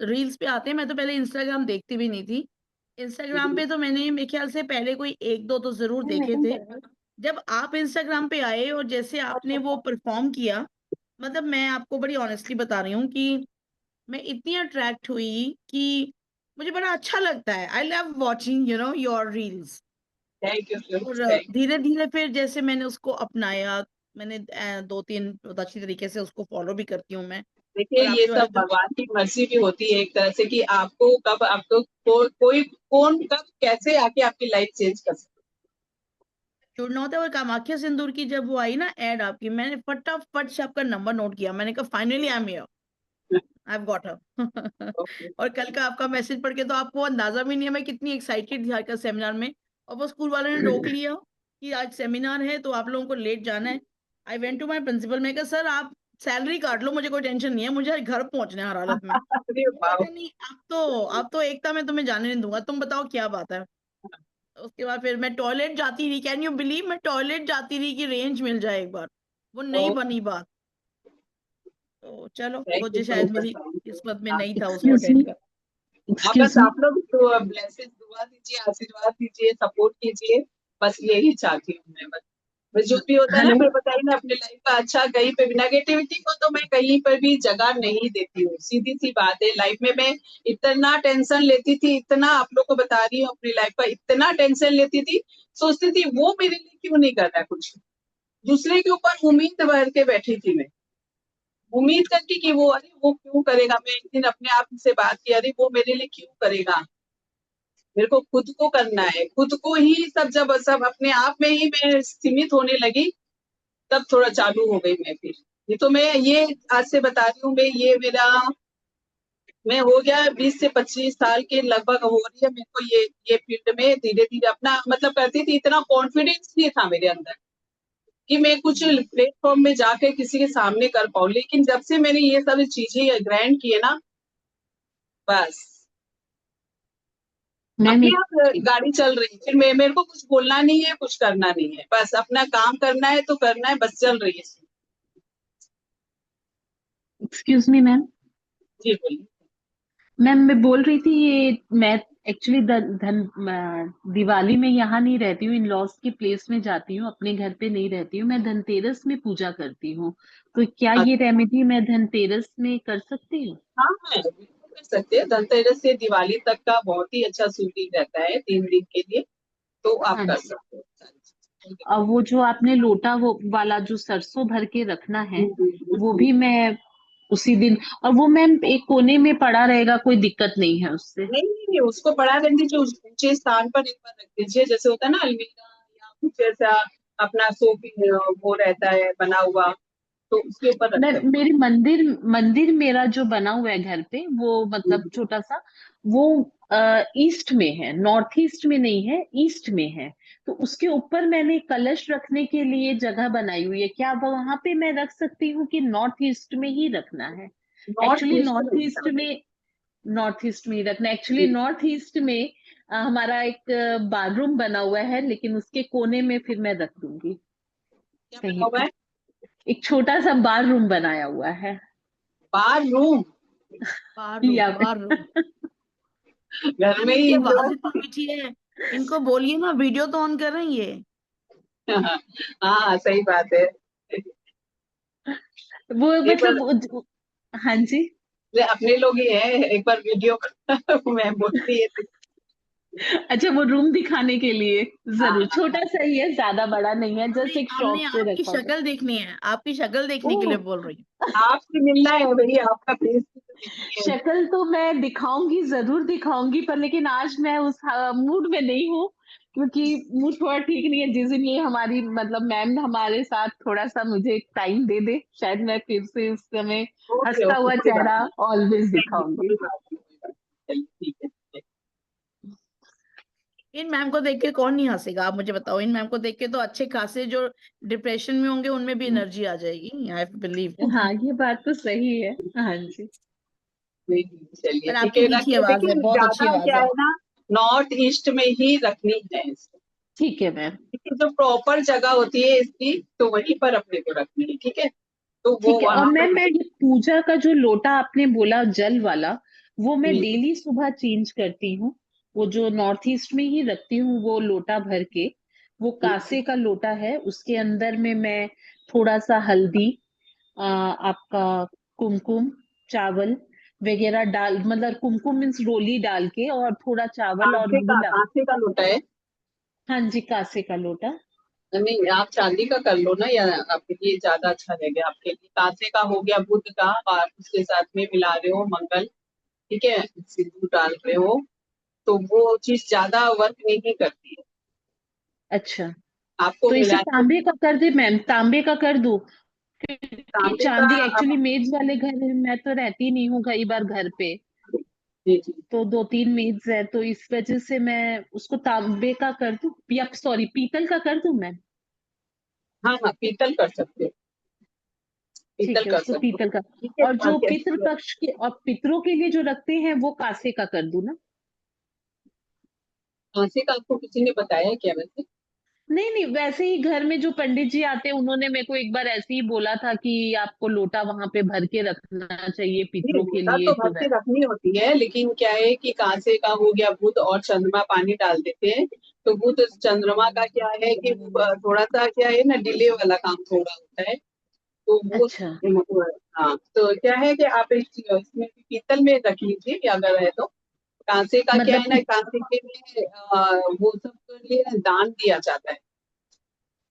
रील्स पे आते हैं। मैं तो पहले इंस्टाग्राम देखती भी नहीं थी। इंस्टाग्राम पे तो मैंने मेरे ख्याल से पहले कोई एक दो तो जरूर देखे थे। जब आप इंस्टाग्राम पे आए और जैसे आपने वो परफॉर्म किया, मतलब मैं आपको बड़ी ऑनेस्टली बता रही हूँ कि मैं इतनी अट्रैक्ट हुई कि मुझे बड़ा अच्छा लगता है। I love watching your reels. Thank you, और थैंक धीरे धीरे फिर जैसे मैंने उसको अपनाया, मैंने 2-3 बहुत अच्छी तरीके से उसको फॉलो भी करती हूँ मैं। देखिए, और ये आपके वाले सब जो भगवान की मर्जी भी होती है एक तरह से, कि आपको कब, आपको कोई कौन कब कैसे आके आपकी लाइफ चेंज कर सकता जुड़ना होता है। और कामाख्या सिंदूर की जब वो आई ना एड आपकी, मैंने फटाफट से आपका नंबर नोट किया। मैंने कहा फाइनली आई एम हियर, है। I have got her. Okay. और कल का आपका मैसेज पढ़ के तो आपको अंदाजा भी नहीं है मैं कितनी एक्साइटेड थी आज का सेमिनार में, और वो स्कूल वाले ने रोक लिया। कि आज सेमिनार है तो आप लोगों को लेट जाना है। I went to my principal, मैं कहा सर आप सैलरी काट लो, मुझे कोई टेंशन नहीं है, मुझे घर पहुंचना है हर हालत में। अरे वो वाह। कहते नहीं, अब तो एकता में तुम्हें जाने नहीं दूंगा, तुम बताओ क्या बात है। उसके बाद फिर मैं टॉयलेट जाती रही, कैन यू बिलीव, मैं टॉयलेट जाती रही कि रेंज मिल जाए एक बार, वो नहीं बनी बात। तो चलो, थैंक वो यू जो सो शायद मेरी मच। किस्मत में नहीं था उसको एक्सक्यूज अटेंड मी, कर। हाँ, एक्सक्यूज बस मी। आप लोग तो ब्लेसिंग दुआ दीजिए, आशीर्वाद दीजिए, सपोर्ट कीजिए, बस यही चाहती हूँ मैं। बस जो भी होता है ना, हेलो। फिर बताइए ना अपने लाइफ का अच्छा, कहीं पे भी नेगेटिविटी को तो मैं कहीं पर भी जगह नहीं देती हूँ। सीधी सी बात है, लाइफ में मैं इतना टेंशन लेती थी, इतना आप लोग को बता रही हूँ अपनी लाइफ का, इतना टेंशन लेती थी, सोचती थी वो मेरे लिए क्यों नहीं कर रहा कुछ, दूसरे के ऊपर उम्मीद भर के बैठी थी मैं, उम्मीद करके कि वो, अरे वो क्यों करेगा। मैं एक दिन अपने आप से बात की, अरे वो मेरे लिए क्यों करेगा, मेरे को खुद को करना है, खुद को ही सब, जब सब अपने आप में ही मैं सीमित होने लगी, तब थोड़ा चालू हो गई मैं फिर। ये तो मैं ये आज से बता रही हूँ, मैं ये मेरा, मैं हो गया 20 से 25 साल के लगभग हो रही है मेरे को ये फील्ड में, धीरे धीरे अपना मतलब करती थी, इतना कॉन्फिडेंस नहीं था मेरे अंदर कि मैं कुछ प्लेटफॉर्म में जाके किसी के सामने कर पाऊँ, लेकिन जब से मैंने ये सब चीजें ग्रैंड किए ना, बस मैम अपने एक आप गाड़ी चल रही है। फिर मेरे को कुछ बोलना नहीं है, कुछ करना नहीं है, बस अपना काम करना है तो करना है, बस चल रही है। Excuse me ma'am. जी बोलिए। मैम मैं बोल रही थी, ये मैं एक्चुअली दिवाली में यहाँ नहीं रहती हूँ, इन लॉज की प्लेस में जाती हूँ, अपने घर पे नहीं रहती हूँ, मैं धनतेरस में पूजा करती हूँ। तो क्या ये रेमेडी मैं धनतेरस में कर सकती हूँ? हाँ हाँ, बिल्कुल कर सकते हैं। धनतेरस से दिवाली तक का बहुत ही अच्छा शूटिंग रहता है, 3 दिन के लिए, तो आप हाँ कर जी। सकते हो सारी चीजें। और वो जो आपने लोटा वो वाला जो सरसों भर के रखना है, वो भी मैं उसी दिन, और वो मैम एक कोने में पड़ा रहेगा, कोई दिक्कत नहीं है उससे? नहीं नहीं नहीं, उसको बढ़ा कर दीजिए, उस ऊंचे स्थान पर एक बार रख दीजिए, जैसे होता है ना अलमीरा या कुछ ऐसा अपना शोपीस वो रहता है बना हुआ, तो उसके ऊपर रख मैं सकते मेरे मंदिर मंदिर मेरा जो बना हुआ है घर पे, वो मतलब हैं। छोटा सा, वो ईस्ट में है, नॉर्थ ईस्ट में नहीं है, ईस्ट में है। तो उसके ऊपर मैंने कलश रखने के लिए जगह बनाई हुई है, क्या वो वहां पे मैं रख सकती हूँ कि नॉर्थ ईस्ट में ही रखना है? नॉर्थ एक्चुअली ईस्ट नॉर्थ में ईस्ट में, नॉर्थ ईस्ट में ही रखना, एक्चुअली जी। नॉर्थ ईस्ट में हमारा एक बाथरूम बना हुआ है, लेकिन उसके कोने में फिर मैं रख दूंगी क्या बना कहीं हुआ पे। है? एक छोटा सा बार रूम बनाया हुआ है। बार रूम? बार रूम, या बार रूम। घर मैम में ही इनकी आवाज इतनी जो मीठी है, इनको बोलिए ना, वीडियो तो ऑन कर रहे हैं ये। हाँ सही बात है। वो एक बार मतलब हाँ जी। अपने लोग ही हैं, एक बार वीडियो मैं बोलती है तो, अच्छा, वो रूम दिखाने के लिए हाँ जरूर, हाँ छोटा सा ही है, ज्यादा बड़ा नहीं है, जस्ट हमने एक हमने शौक से आपकी रखा हुआ शक्ल देखनी है, आपकी शक्ल है। देखने के लिए बोल रही हूँ। आपसे मिलना है भाई, आपका फेस भी तो देखनी है। शक्ल तो मैं दिखाऊंगी, जरूर दिखाऊंगी, पर लेकिन आज मैं उस मूड में नहीं हूँ, क्योंकि मूड थोड़ा ठीक नहीं है। जिस दिन ये हमारी मतलब मैम हमारे साथ थोड़ा सा मुझे टाइम दे दे, शायद मैं फिर से उस समय ओके हंसता ओके, हुआ कोई बात चेहरा नहीं। ऑलवेज नहीं नहीं, दिखाऊंगी। कोई बात नहीं, कोई बात नहीं, चलिए ठीक है ठीक इन मैम को देख के कौन नहीं हंसेगा, आप मुझे बताओ। इन मैम को देख के तो अच्छे खासे जो डिप्रेशन में होंगे उनमें भी एनर्जी आ जाएगी, आई बिलीव। हाँ, ये बात तो सही है। हाँ जी। नहीं, नहीं, चलिए पर ठीक आपकी है, मीठी रखिए। आवाज है, देखिए बहुत अच्छी ज्यादा आवाज क्या है। है ना, नॉर्थ ईस्ट में ही रखनी है इसको, ठीक है मैम। क्योंकि जो प्रॉपर जगह होती है इसकी, तो वहीं पर अपने को रखनी है, ठीक है, तो वो ठीक है। और वहां मैम, पर। मैं ये पूजा का जो लोटा आपने बोला जल वाला, वो मैं जी डेली सुबह चेंज करती हूँ। वो जो नॉर्थ ईस्ट में ही रखती हूँ, वो लोटा भर के, वो कांसे का लोटा है, उसके अंदर में मैं थोड़ा सा हल्दी, आपका कुमकुम, चावल वगैरह डाल, मतलब कुमकुम मीन्स रोली डाल के, और थोड़ा चावल और मिला। कांसे का लोटा है? हाँ जी, कांसे का लोटा। नहीं, आप चांदी का कर लो ना, या आपके लिए ज्यादा अच्छा रहेगा। आपके लिए कांसे का हो गया, बुध का, और उसके साथ में मिला रहे हो मंगल, ठीक है, सिंदूर डाल रहे हो, तो वो चीज ज्यादा वर्क नहीं करती है, अच्छा, आपको तो इसे मिला के। तांबे का कर दे मैम, तांबे का कर दूं? क्योंकि तांबे का चांदी एक्चुअली अब मेज वाले घर में मैं तो रहती नहीं हूँ कई बार घर पे। जी जी। तो 2-3 मीड्स है, तो इस वजह से मैं उसको तांबे का कर दूं या सॉरी पीतल का कर दूं मैं? हाँ हाँ, पीतल कर सकते हो, पीतल ठीक है, कर उसको सकते हो। पीतल का। ठीक है, और जो पितृ कैसे? पक्ष के और पितरों के लिए जो रखते हैं वो कांसे का कर दूं ना? कांसे का आपको किसी ने बताया क्या वैसे? नहीं नहीं, वैसे ही घर में जो पंडित जी आते हैं उन्होंने मेरे को एक बार ऐसे ही बोला था कि आपको लोटा वहां पे भर के रखना चाहिए नहीं, पितरों के लोटा लिए, तो भर तो के रखनी होती है, लेकिन क्या है कि कांसे का हो गया, बुध और चंद्रमा पानी डाल देते हैं, तो बुध चंद्रमा का क्या है कि थोड़ा सा क्या है ना, डिले वाला काम थोड़ा होता है, तो वो अच्छा। हाँ, तो क्या है कि आप इसमें पीतल में रख लीजिए कि अगर है तो। कांसे का क्या मतलब है ना, कांसे के लिए वो सब के लिए दान दिया जाता है,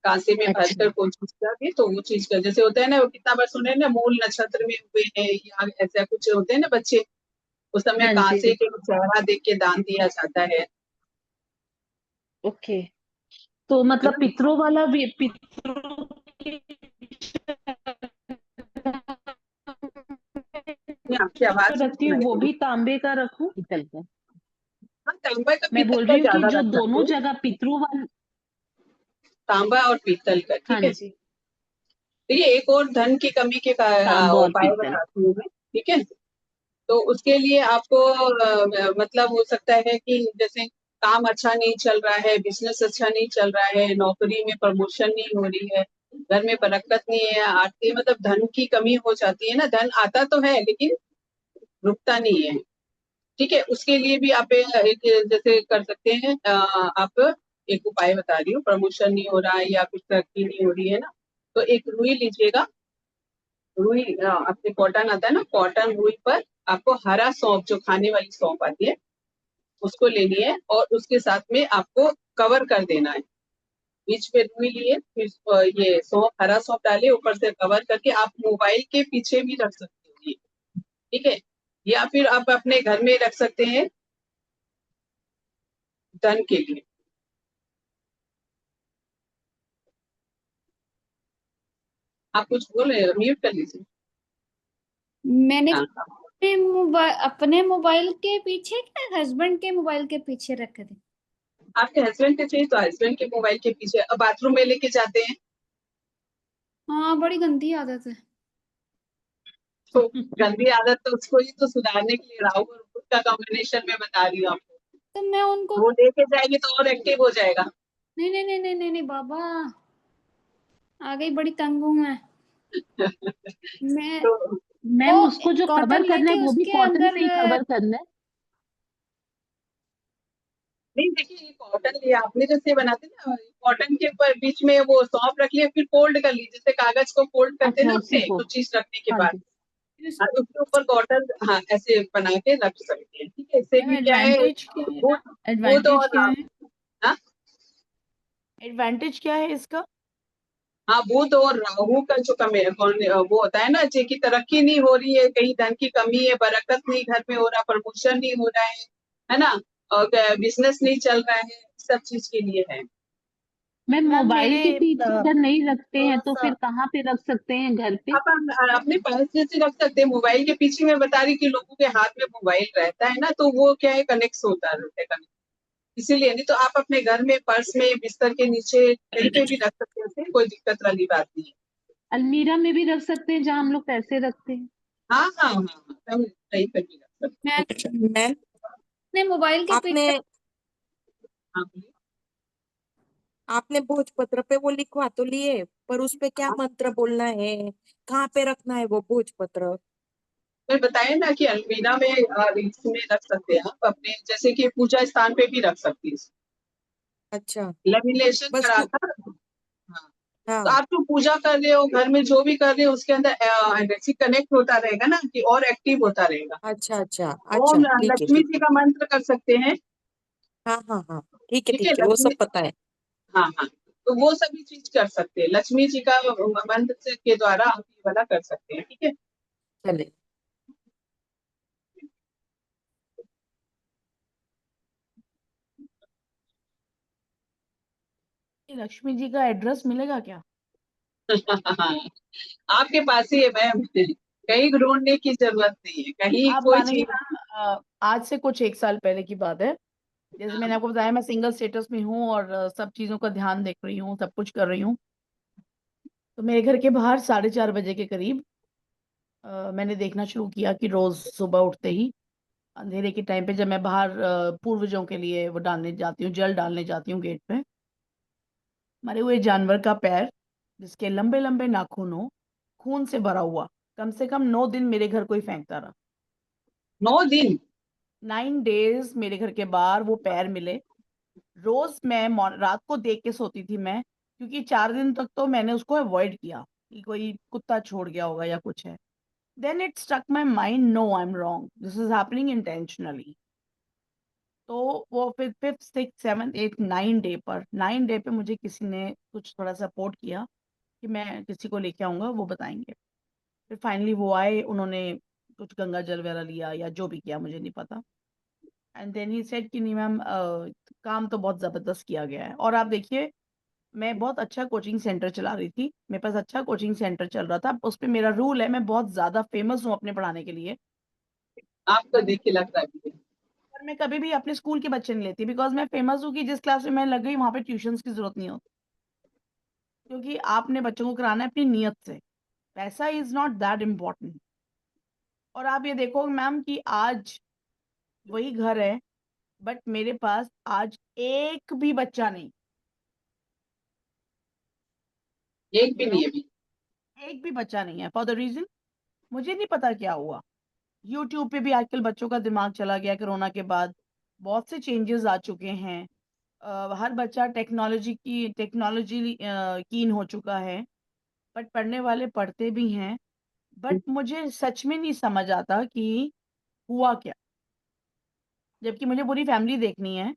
कांसे में अच्छा। भरकर कोई चीज का भी, तो वो चीज का जैसे होता है ना, वो कितना बार सुने ना, मूल नक्षत्र में हुए हैं या ऐसा कुछ होते हैं ना बच्चे, उस समय हाँ जी। कांसे के चेहरा देख के दान दिया जाता है। ओके, तो है मतलब ना? पितरों वाला भी, पितरों के मैं आपकी जो आवाज रखती नहीं हूँ वो आई। भी तांबे का रखूं पीतल का? हाँ, तांबा का मैं पीतल बोल का रही हूँ कि ज्यादा जो रख सकते दोनों हैं, जगह पितरों वाला। तांबा और पीतल का, हाँ ठीक है। जी। देखिए, एक और धन की कमी के तांबा और उपाय पीतल। बताती हूँ मैं, ठीक है। तो उसके लिए आपको मतलब हो सकता है कि जैसे काम अच्छा नहीं चल रहा है, बिजनेस अच्छा नहीं चल रहा है, नौकरी में प्रमोशन नहीं हो रही है, घर में बरकत नहीं है, आर्थिक मतलब धन की कमी हो जाती है ना, धन आता तो है लेकिन रुकता नहीं है, ठीक है। उसके लिए भी आप एक जैसे कर सकते हैं, आप एक उपाय बता रही हूँ, प्रमोशन नहीं हो रहा है या कुछ तरक्की नहीं हो रही है ना, तो एक रुई लीजिएगा, रुई अपने कॉटन आता है ना, कॉटन रुई पर आपको हरा सौंफ, जो खाने वाली सौंफ आती है, उसको लेनी है और उसके साथ में आपको कवर कर देना है। बीच पे रुई लिए, फिर ये सौंफ, हरा सौंफ डालिए, ऊपर से कवर करके आप मोबाइल के पीछे भी रख सकते हो ये, ठीक है। या फिर आप अपने घर में रख सकते हैं धन के लिए। आप कुछ बोल रहे हैं, म्यूट कर लीजिए। मैंने हाँ, अपने मोबाइल के पीछे क्या हस्बैंड के मोबाइल के पीछे रखे थे? आपके हस्बैंड के चाहिए तो हस्बैंड के मोबाइल के पीछे, अब बाथरूम में लेके जाते हैं हाँ, बड़ी गंदी आदत है। तो गंदी आदत तो उसको ही तो सुधारने के लिए राहु और बुध का कॉम्बिनेशन में बता रही हूँ आपको, तो मैं उनको, वो लेके जाएंगे तो और एक्टिव हो जाएगा। नहीं नहीं नहीं नहीं नहीं नहीं बाबा, आ गई, बड़ी तंग हूँ मैं। तो वो मैम उसको जो कवर कॉटन करना है लेके वो भी उसके कॉटन अंदर से ही कवर करना है? नहीं, देखिए, ये कॉटन लिया आपने, जैसे बनाते हैं ना, कॉटन के ऊपर बीच में वो सौंफ रख लिया, फिर फोल्ड कर लीजिए, जैसे कागज को फोल्ड करते हैं अच्छा, ना उसी अपने को। कुछ चीज रखने के हाँ बाद, जी। हाँ, उसके ऊपर कॉटन, हाँ, ऐसे बना के रख सकते हैं, ठीक है। इससे मैम भी क्या है, एडवांटेज क्या है? बुध बुध एडवांटेज और क्या है? हाँ, एडवांटेज क्या है इसका? हाँ, बुध और राहु का जो वो होता है ना, की तरक्की नहीं हो रही है, कहीं धन की कमी है, बरकत नहीं घर में हो रहा, प्रमोशन नहीं हो रहा है ना, और बिजनेस नहीं चल रहा है, सब चीज के लिए है। मैम मैम मोबाइल मेरे के पीछे अगर नहीं रखते हैं थोड़ा तो सा फिर कहाँ पे रख सकते हैं घर पे? आप अपने पास जैसे रख सकते हैं, मोबाइल के पीछे मैं बता रही कि लोगों के हाथ में मोबाइल रहता है ना, तो वो क्या है, कनेक्ट होता रहता है, इसीलिए। नहीं तो आप अपने घर में, पर्स में, बिस्तर के नीचे, कहीं पे भी रख सकते हैं, कोई दिक्कत वाली बात नहीं है। अलमीरा में भी रख सकते हैं जहाँ हम लोग पैसे रखते हैं? हाँ हाँ हाँ हाँ, हम कहीं पे भी रख सकते मैं मैम अपने मोबाइल के आपने पीछे, हैं। हाँ, बोलिए। आपने भोजपत्र पे वो लिखवा तो लिए, पर उस पे क्या हाँ, मंत्र बोलना है, कहाँ पे रखना है वो भोजपत्र? मैं बताया ना कि अलमीरा में, इसमें रख सकते हैं आप अपने, जैसे कि पूजा स्थान पे भी रख सकती हैं, अच्छा, लेमिनेशन बस करा था। हाँ, तो हाँ। आप जो पूजा कर रहे हो, घर में जो भी कर रहे हो, उसके अंदर ऐसे कनेक्ट होता रहेगा ना, कि और एक्टिव होता रहेगा। अच्छा अच्छा ओम अच्छा, ठीक है लक्ष्मी ठीक जी है। का मंत्र कर सकते हैं, हाँ हाँ हाँ, ठीक है, ठीक है, वो लक्ष्मी, सब पता है। हाँ हाँ, तो वो सभी चीज कर सकते हैं, लक्ष्मी जी का मंत्र के द्वारा आप ये वाला कर सकते हैं, ठीक है। चले। लक्ष्मी जी का एड्रेस मिलेगा क्या? आपके पास ही है मैम, कहीं ढूंढने की जरूरत नहीं है, कहीं आप कोई मानेंगे चीज। मैम, आज से कुछ 1 साल पहले की बात है। जैसे मैंने आपको बताया, मैं सिंगल स्टेटस में हूँ और सब चीज़ों का ध्यान देख रही हूँ, सब कुछ कर रही हूँ। तो मेरे घर के बाहर 4:30 बजे के करीब मैंने देखना शुरू किया कि रोज़ सुबह उठते ही अंधेरे के टाइम पे जब मैं बाहर पूर्वजों के लिए वो डालने जाती हूँ, जल डालने जाती हूँ गेट पे, मरे हुए जानवर का पैर जिसके लंबे-लंबे नाखून हो, खून से भरा हुआ, कम से कम 9 दिन मेरे घर कोई फेंकता रहा। 9 दिन? 9 डेज़ मेरे घर के बाहर वो पैर मिले। रोज़ मैं रात को देख के सोती थी मैं, क्योंकि 4 दिन तक तो मैंने उसको अवॉइड किया कि कोई कुत्ता छोड़ गया होगा या कुछ है। Then it struck my mind, no I am wrong, this is happening intentionally. तो वो फिर 5th, 6th, 7th, 8th, 9 day पे मुझे किसी ने कुछ थोड़ा सपोर्ट किया कि मैं किसी को लेके आऊँगा, वो बताएँगे। फिर फाइनली वो आए, उन्होंने कुछ गंगा जल वगैरह लिया या जो भी किया मुझे नहीं पता। एंड देन ही सेड कि नहीं मैम, काम तो बहुत ज़बरदस्त किया गया है। और आप देखिए, मैं बहुत अच्छा कोचिंग सेंटर चला रही थी, मेरे पास अच्छा कोचिंग सेंटर चल रहा था। उसपे मेरा रूल है, मैं बहुत ज़्यादा फेमस हूँ अपने पढ़ाने के लिए। आपको देख के लगता है मुझे। पर मैं कभी भी अपने स्कूल के बच्चे नहीं लेती, बिकॉज़ मैं फेमस हूँ कि जिस क्लास में मैं लग गई वहाँ पे ट्यूशन्स की ज़रूरत नहीं होती। क्योंकि आपने बच्चों को कराना है अपनी नियत से। पैसा इज़ नॉट दैट इम्पोर्टेंट। और आप ये देखो मैम कि आज वही घर है, बट मेरे पास आज एक भी बच्चा नहीं, एक भी यू नहीं नो, है अभी। एक भी बच्चा नहीं है, फॉर द रीज़न मुझे नहीं पता क्या हुआ। यूट्यूब पे भी आजकल बच्चों का दिमाग चला गया कोरोना के बाद, बहुत से चेंजेस आ चुके हैं। हर बच्चा टेक्नोलॉजी कीन हो चुका है, बट पढ़ने वाले पढ़ते भी हैं। बट मुझे सच में नहीं समझ आता कि हुआ क्या? जबकि मुझे पूरी फैमिली देखनी है।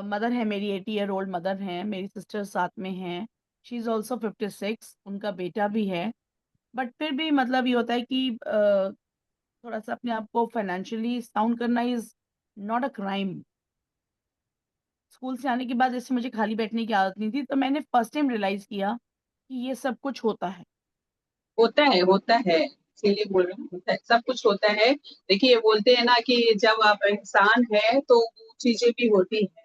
मदर है मेरी, 80 ईयर ओल्ड मदर हैं, मेरी सिस्टर साथ में हैं, शी इज़ ऑल्सो 56, उनका बेटा भी है। बट फिर भी मतलब ये होता है कि थोड़ा-सा अपने आप को फाइनेंशियली साउंड करना is not a crime. School से आने के बाद जैसे मुझे खाली बैठने की आदत नहीं थी, तो मैंने फर्स्ट टाइम रियलाइज़ किया कि ये सब कुछ होता है। होता है, इसीलिए बोल रही हूँ, होता है, सब कुछ होता है। देखिए बोलते हैं ना कि जब आप इंसान हैं तो वो चीजें भी होती हैं,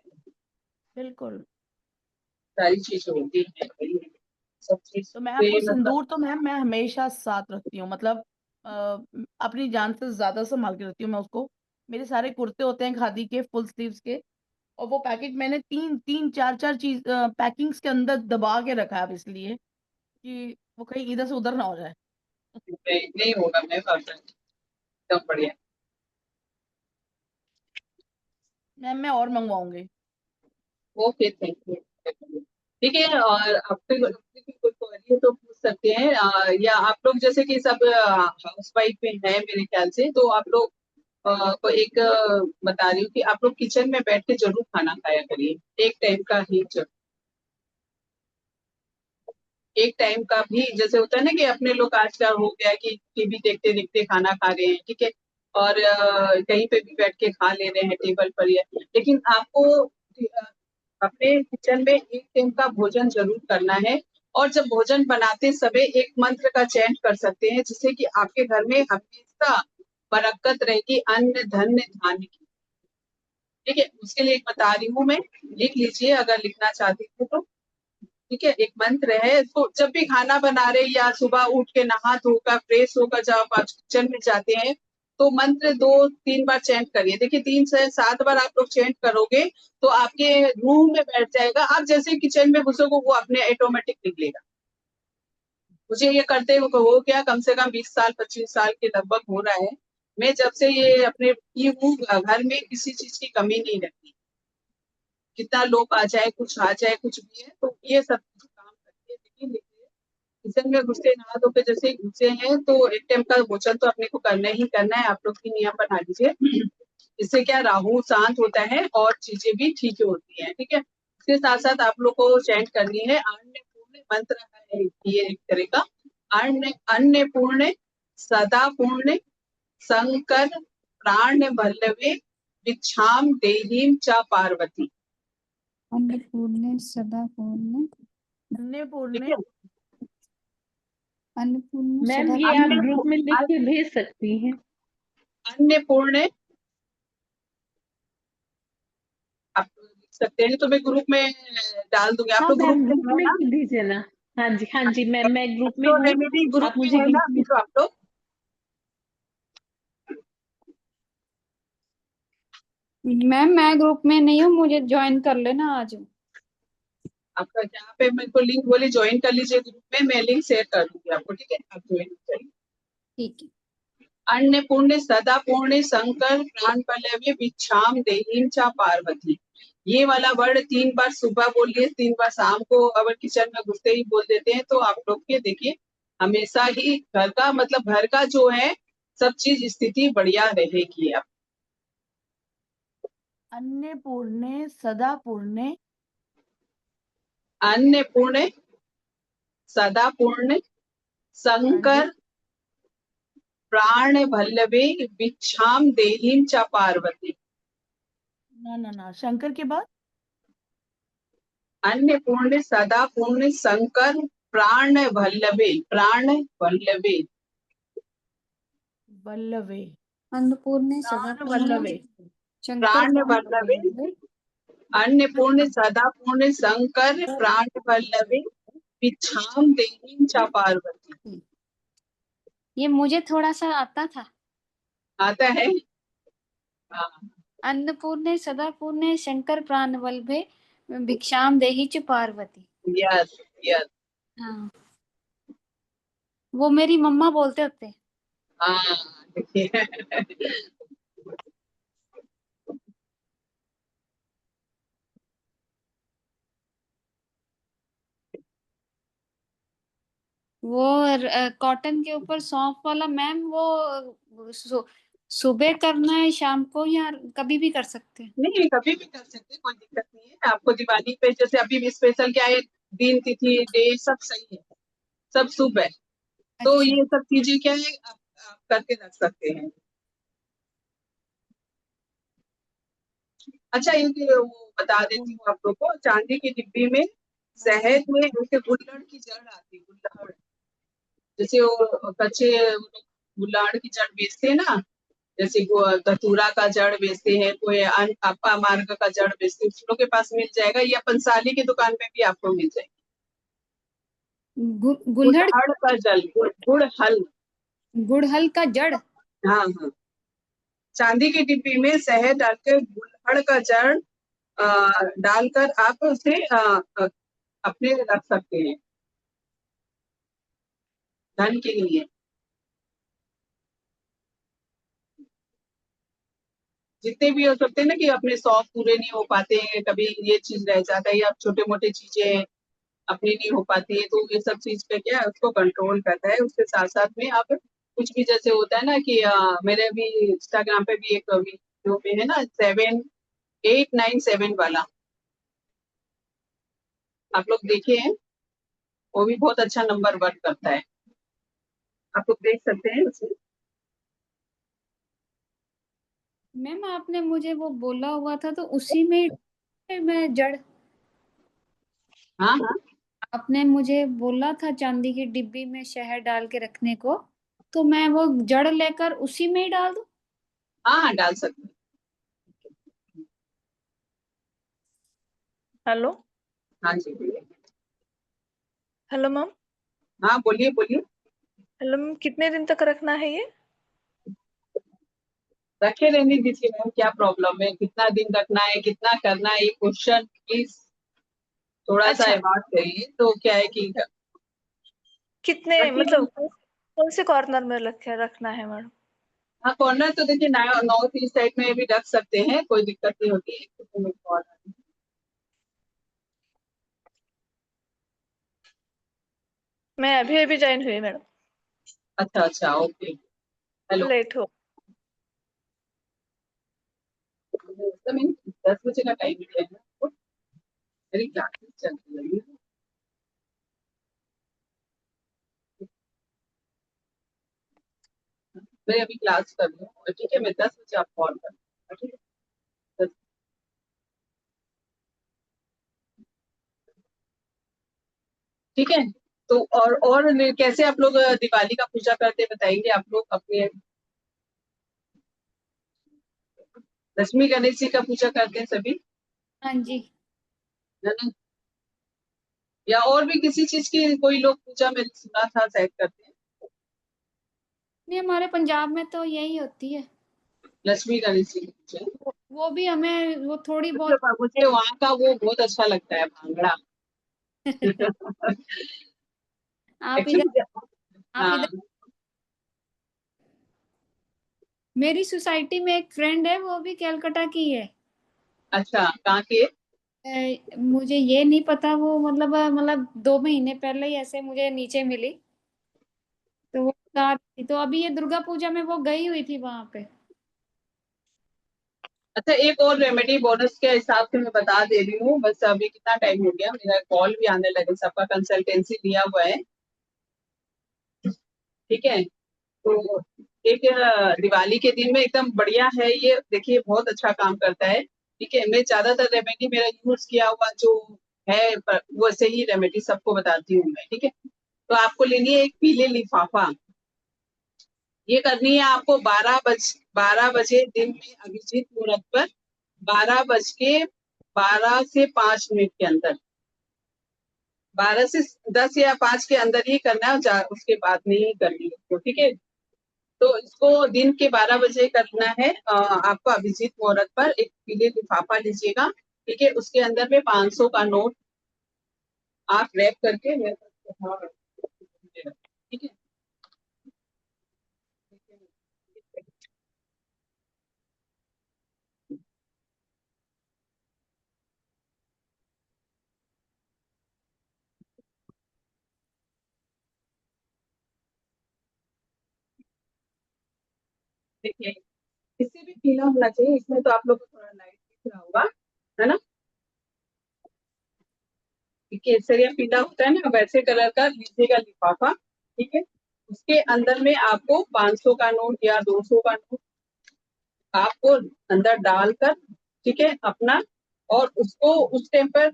बिल्कुल। सारी चीजें होती हैं, सब चीज तो मैं पे आपको मतलब। सिंदूर तो मैम मैं हमेशा साथ रखती हूँ, मतलब अपनी जान से ज़्यादा सँभाल के रखती हूँ मैं उसको। मेरे सारे कुर्ते होते हैं खादी के फुल स्लीव्स के, और वो पैकेट मैंने 3-3 4-4 पैकिंग्स के अंदर दबा के रखा है अब, इसलिए कि वो कहीं इधर से उधर ना हो जाए। नहीं, नहीं होगा, मैं एकदम बढ़िया। मैम मैं और मंगवाऊँगी। Okay, thank you. ठीक है, और आपसे कोई क्वेरी है तो पूछ सकते हैं, या आप लोग जैसे कि सब हाउस वाइफ में है मेरे ख्याल से, तो आप लोग को एक बता रही हूँ कि आप लोग किचन में बैठ के जरूर खाना खाया करिए, एक टाइम का ही एक टाइम का भी। जैसे होता है ना कि अपने लोग आजकल हो गया कि टीवी देखते देखते खाना खा रहे हैं, ठीक है, और कहीं पे भी बैठ के खा ले रहे हैं टेबल पर, या लेकिन आपको अपने किचन में एक टाइम का भोजन जरूर करना है। और जब भोजन बनाते समय एक मंत्र का चयन कर सकते हैं, जिससे कि आपके घर में हमेशा बरकत रहेगी, अन्न धन्य धान्य की। ठीक है, उसके लिए एक बता रही हूँ मैं, लिख लीजिए अगर लिखना चाहती हूँ तो। ठीक है, एक मंत्र है, इसको जब भी खाना बना रहे या सुबह उठ के नहा धोकर फ्रेश होकर जब आप किचन में जाते हैं, तो मंत्र 2-3 बार चैंट करिए। देखिए 3 से 7 बार आप लोग चैंट करोगे तो आपके रूह में बैठ जाएगा। आप जैसे किचन में घुसोगे वो अपने ऑटोमेटिक निकलेगा। मुझे ये करते हुए हो गया कम से कम 20 साल 25 साल के लगभग हो रहा है। मैं जब से ये अपने की हूँ, घर में किसी चीज की कमी नहीं रहती। कितना लोग आ जाए, कुछ आ जाए, कुछ भी है, तो ये सब कुछ काम करके देखिए। किचन में घुसे नहा धो के जैसे ही घुसे हैं तो एक टाइम का भोजन तो अपने को करना ही करना है। आप लोग की नियम बना लीजिए। इससे क्या राहु शांत होता है और चीजें भी ठीक होती हैं। ठीक है, इसके साथ साथ आप लोग को चैंट करनी है अन्नपूर्ण मंत्र है ये एक तरह का। अन्नपूर्ण सदा पूर्ण शंकर प्राण वल्लवे भिक्षाम देहीम च पार्वती। अन्नपूर्णे सदा पूर्णे, ठीक अन्नपूर्णे है, अन्नपूर्णे मैम सदा ये आप पूर्णे, ग्रुप में लिख के भेज सकती हैं। अन्नपूर्ण सकते हैं, तो मैं ग्रुप में डाल दूंगी। आप हाँ लोग ग्रुप मैम, में ग्रुप है में ना? कर दीजिए ना। हाँ जी, हाँ जी मैम, मैं ग्रुप में तो हूँ। रेमेडी ग्रुप आप में मुझे है ग्रुप ना अभी में। तो आप लोग? मैम मैं ग्रुप में नहीं हूँ, मुझे ज्वाइन कर लेना आज। आपका जहाँ पे मेरे को लिंक बोले ज्वाइन कर लीजिए ग्रुप में, मैं लिंक शेयर कर दूंगी आपको, ठीक है? आप ज्वाइन करिए। ठीक है। अन्नपूर्णे सदा पूर्णे शंकर प्राण पल्लवे विच्छाम देहीम चा पार्वती। ये वाला वर्ड 3 बार सुबह बोलिए, 3 बार शाम को अगर किचन में घुसते ही बोल देते हैं तो आप लोग के देखिए हमेशा ही घर का मतलब घर का जो है सब चीज स्थिति बढ़िया रहेगी। आप अन्नपूर्णे सदा पूर्णे अन्नपूर्णे सदा पूर्णे हाँ जी, शंकर प्राण भल्लवे विच्छाम देहीम च पार्वती। ना शंकर के बाद अन्नपूर्णे सदा पूर्णे शंकर प्राण भल्लवे वल्लवे, अन्नपूर्णे सदा प्राण पूर्णे वल्लवे। शंकर प्राण प्राण भल्लवे वल्लभे अन्नपूर्णे सदा पूर्णे शंकर प्राण भल्लवे विच्छाम देहीम च पार्वती। ये मुझे थोड़ा सा आता था। आता है? हाँ, अन्नपूर्णे सदा पूर्णे शंकर प्राण वल्लभे भिक्षाम देहि च पार्वती। Yes yes. हाँ, वो मेरी मम्मा बोलते होते। हाँ देखिए वो कॉटन के ऊपर सौंफ वाला मैम, वो सुबह करना है शाम को या कभी भी कर सकते हैं? नहीं कभी भी कर सकते, कोई दिक्कत नहीं है। आपको दिवाली पे जैसे अभी भी स्पेशल क्या है, दिन तिथि डे सब सही है, सब शुभ है, तो अच्छा। ये सब चीजें क्या है आप करके रख सकते हैं। अच्छा एक वो बता देती हूँ आप लोग को, चांदी की डिब्बी में शहद में जैसे गुल्लड़ की जड़ आती है, गुल्लड़ जैसे वो कच्चे गुल्लड़ की जड़ बेचते हैं ना, जैसे वो धतूरा का जड़ बेचते हैं, कोई आपा मार्ग का जड़ बेचते हैं, उन लोग के पास मिल जाएगा, या पंसाली की दुकान पे भी आपको मिल जाएगा। गुल्हड़, गुड़हल का जल गुड़हल। गुड़हल का जड़। हाँ हाँ, चांदी की डिब्बी में शहद डाल के गुड़हल का जड़ डालकर आप उसे अपने रख सकते हैं धन के लिए। जितने भी हो सकते हैं ना कि अपने शौक पूरे नहीं हो पाते हैं, कभी ये चीज रह जाता है या छोटे मोटे चीजें अपनी नहीं हो पाती है, तो ये सब चीज पे क्या है उसको कंट्रोल करता है। उसके साथ साथ में आप कुछ भी जैसे होता है ना कि मेरे भी इंस्टाग्राम पे भी एक वीडियो पे है ना 7897 वाला, आप लोग देखे हैं? वो भी बहुत अच्छा नंबर वर्क करता है, आप लोग देख सकते हैं उसे। मैम आपने मुझे वो बोला हुआ था तो उसी में मैं जड़, हाँ हाँ आपने मुझे बोला था चांदी की डिब्बी में शहद डाल के रखने को, तो मैं वो जड़ लेकर उसी में ही डाल दूं? हाँ हाँ डाल सकते हैं। हेलो। हाँ जी बोलिए। Hello ma'am. हाँ बोलिए बोलिए। हेलो मैम, कितने दिन तक रखना है ये? रखे रहने दीजिए मैम, क्या प्रॉब्लम है, कितना दिन रखना है कितना करना है, ये क्वेश्चन प्लीज थोड़ा सा अच्छा, अवॉइड करिए, तो क्या है कि कितने रखे मतलब रहने। कौन से कॉर्नर में रखना है मैडम? हाँ कॉर्नर तो देखिए नॉर्थ ईस्ट साइड में भी रख सकते हैं, कोई दिक्कत नहीं होती है corner। मैं अभी अभी ज्वाइन हुई मैडम, अच्छा अच्छा ओके। हेलो। लेट हो। समय 10 बजे का टाइम दिया है ना, मेरी क्लासेस चल रही है। मैं अभी क्लास कर रही हूँ, ठीक है? मैं 10 बजे आप कॉल कर, ठीक है? ठीक है। तो और कैसे आप लोग दिवाली का पूजा करते बताएंगे आप लोग अपने? लक्ष्मी गणेश जी का पूजा करते हैं सभी? हाँ जी। है ना? या और भी किसी चीज की कोई लोग पूजा में सुना था शायद करते हैं, नहीं, हमारे पंजाब में तो यही होती है। लक्ष्मी गणेश जी की पूजा। वो भी हमें वो थोड़ी बहुत मुझे वहाँ का वो बहुत अच्छा लगता है भांगड़ा। आप इधर एक्चुअली आप हाँ, इधर मेरी सोसाइटी में एक फ्रेंड है, वो भी कलकत्ता की है। अच्छा कहाँ के? मुझे ये नहीं पता, वो मतलब 2 महीने पहले ही ऐसे मुझे नीचे मिली, तो वो बता रही थी। तो अभी ये दुर्गा पूजा में वो गई हुई थी वहां पे। अच्छा एक और रेमेडी बोनस के हिसाब से मैं बता दे रही हूँ, बस अभी कितना टाइम हो गया, मेरा कॉल भी आने लगे, सबका कंसल्टेंसी दिया हुआ है, ठीक है। तो एक दिवाली के दिन में एकदम बढ़िया है ये, देखिए बहुत अच्छा काम करता है, ठीक है। मैं ज्यादातर रेमेडी मेरा यूज किया हुआ जो है वैसे ही रेमेडी सबको बताती हूँ मैं, ठीक है। तो आपको लेनी है एक पीले लिफाफा, ये करनी है आपको 12 बजे दिन में अभिजीत मुहूर्त पर, 12 से 5 के अंदर, 12 से 10 या 5 के अंदर ही करना है, उसके बाद नहीं करनी है, ठीक है। तो इसको दिन के 12 बजे करना है। आपको अभिजीत मुहूर्त पर एक पीले लिफाफा लीजिएगा, ठीक है। उसके अंदर में 500 का नोट आप रैप करके मेरे पास, ठीक है। देखिए इससे भी पीला होना चाहिए, इसमें तो आप लोग को थोड़ा लाइट दिख रहा होगा, है ना। केसरिया पीला होता है ना, वैसे कलर का लीजिएगा लिफाफा, ठीक है। उसके अंदर में आपको 500 का नोट या 200 का नोट आपको अंदर डालकर, ठीक है अपना, और उसको उस टाइम पर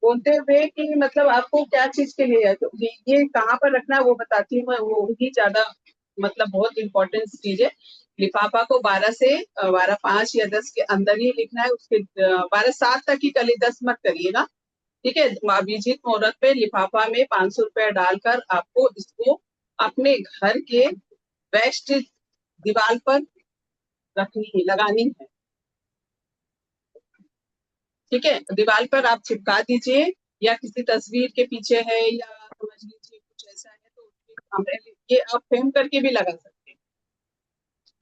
बोलते हुए कि मतलब आपको क्या चीज के लिए है, तो ये कहाँ पर रखना है वो बताती हूँ मैं, वो ही ज्यादा मतलब बहुत इंपॉर्टेंट चीज है। लिफाफा को 12 से 5 या 10 के अंदर ही लिखना है, उसके 12 7 तक ही कल 10 मत करिएगा, ठीक है। अभिजीत मुहूर्त पे लिफाफा में 500 रुपया डालकर आपको इसको अपने घर के वेस्ट दीवार पर रखनी है, लगानी है, ठीक है। दीवार पर आप चिपका दीजिए, या किसी तस्वीर के पीछे है, या समझ लीजिए कुछ ऐसा है तो उसके सामने ये आप फ्रेम करके भी लगा सकते हैं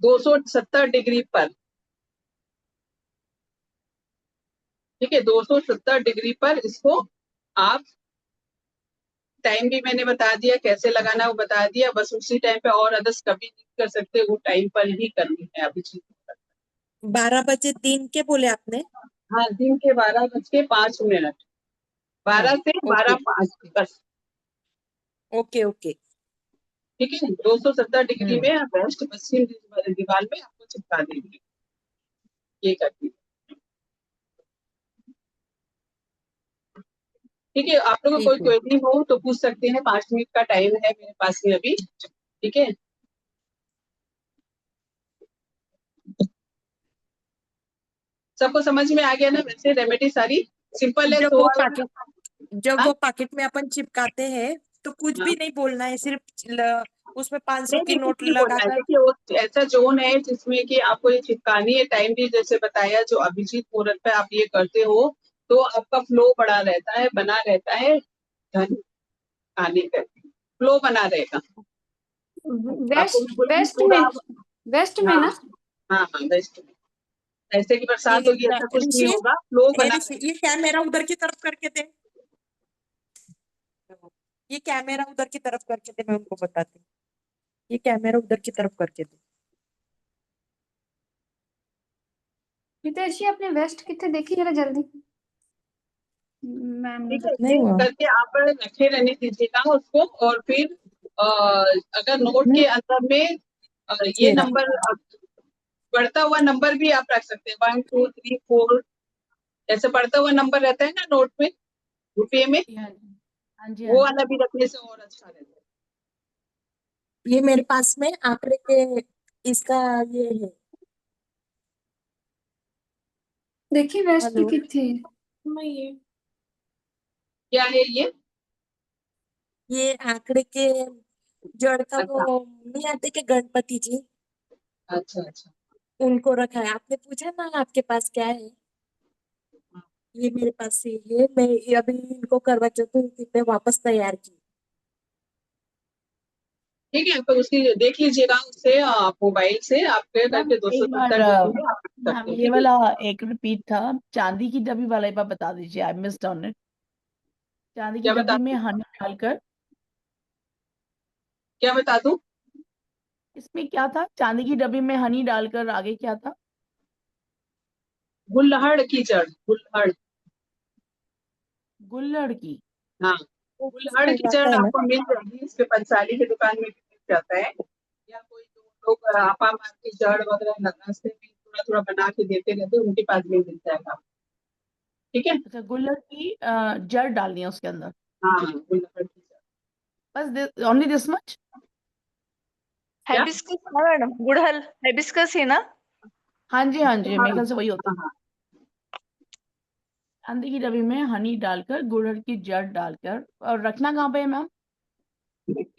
270 डिग्री पर, ठीक है। 270 डिग्री पर इसको आप, टाइम भी मैंने बता दिया, कैसे लगाना वो बता दिया, बस उसी टाइम पे, और अदर्स कभी नहीं कर सकते, वो टाइम पर ही करनी है अभी चीज। 12 बजे दिन के बोले आपने? हाँ दिन के 12 बज के 5 मिनट, हाँ, 12 से 12 5 बस, ओके ओके। ठीक है। 270 डिग्री में वेस्ट पश्चिम दीवार में आपको चिपका देंगे, ये करती है, ठीक है। आप लोगों को कोई ठीक है। क्वेरी हो तो पूछ सकते हैं, 5 मिनट का टाइम है मेरे पास में अभी, ठीक है। सबको समझ में आ गया ना? वैसे रेमेडी सारी सिंपल है, जब वो सोआ पैकेट जब हाँ वो पैकेट में अपन चिपकाते हैं तो कुछ हाँ। भी नहीं बोलना है, सिर्फ उसमें 500 नहीं की नहीं कुछ नोट नहीं बोलना है, लगाकर। देखिए वो ऐसा जोन है जिसमें कि आपको ये चिपकानी है, टाइम भी जैसे बताया, जो अभिजीत मुहूर्त पे आप ये करते हो तो आपका फ्लो बड़ा रहता है, बना रहता है, धन आने का फ्लो बना रहेगा। आपको वेस्ट मैं बोलूंगी वेस्ट पूरा में वेस्ट में हाँ ना। हाँ हाँ बेस्ट, ऐसे की ये बरसात होगी ऐसा कुछ नहीं ऋषि, होगा, फ्लो बना ऋषि, रहेगा। ये कैमरा उधर की तरफ करके दे। ये कैमरा उधर की तरफ करके दे, मैं उनको बताती हूँ। ये कैमरा उधर की तरफ करके दे। हितेशी, अपने वेस्ट कितने देखी जरा जल्दी। मैम ने ठीक तो है, नहीं ये हुआ। करके आप रखे रहने दीजिएगा उसको, और फिर अगर नोट के अंदर में ये ये रहा। नंबर बढ़ता हुआ नंबर भी आप रख सकते हैं, 1 2 3 4, ऐसे बढ़ता हुआ नंबर रहता है ना नोट में, रुपये में, हाँ जी, हाँ जी, हाँ वो जी। वाला भी रखने से और अच्छा रहता है। ये मेरे पास में आंकड़े के इसका ये है। देखिए वेस्ट हेलो किथे क्या है ये आंकड़े के जड़ का अच्छा वो नहीं आते कि गणपति जी, अच्छा अच्छा। उनको रखा है। आपने पूछा ना आपके पास क्या है, ये मेरे पास से है। मैं ये अभी इनको करवा चौथ में वापस तैयार की। ठीक है, पर उसकी देख लीजिएगा, उससे आप मोबाइल से आपके मैम करके 200 एक बार कर देंगे, आप कर मैम सकते हैं, ये ठीक है। वाला एक रिपीट था, चांदी की डब्बी वाला एक बार बता दीजिए, आई मिस्ड ऑन इट। चांदी की क्या बता डब्बी में दूं? हनी डालकर, क्या बता दूं? इसमें क्या था? चांदी की डब्बी में हनी डालकर आगे क्या था? गुल्लहड़ की जड़, गुल्लहड़। गुल्लड़ की। हाँ, वो किस गुल्लहड़ में की जाता जड़ है ना? आपको मिल जाएगी, इसके पंसाली की दुकान में भी मिल जाता है, या कोई जो लोग आपा मार की जड़ वगैरह रास्ते में थोड़ा थोड़ा बना के देते रहते हैं, उनके पास भी मिल जाएगा, ठीक है। अच्छा, गुल्लड़ की जड़ डालनी है उसके अंदर, हाँ हाँ, गुल्लहड़ की जड़। बस ओनली दिस मच? क्या? हाइबिस्कस है मैडम, गुड़हल हाइबिस्कस ही ना? हाँ जी हाँ जी, हाँ मेरे ख्याल से वही होता हाँ है। हाँ। चांदी की डब्बी में हनी डालकर, गुड़हल की जड़ डालकर, और रखना कहाँ पे है मैम?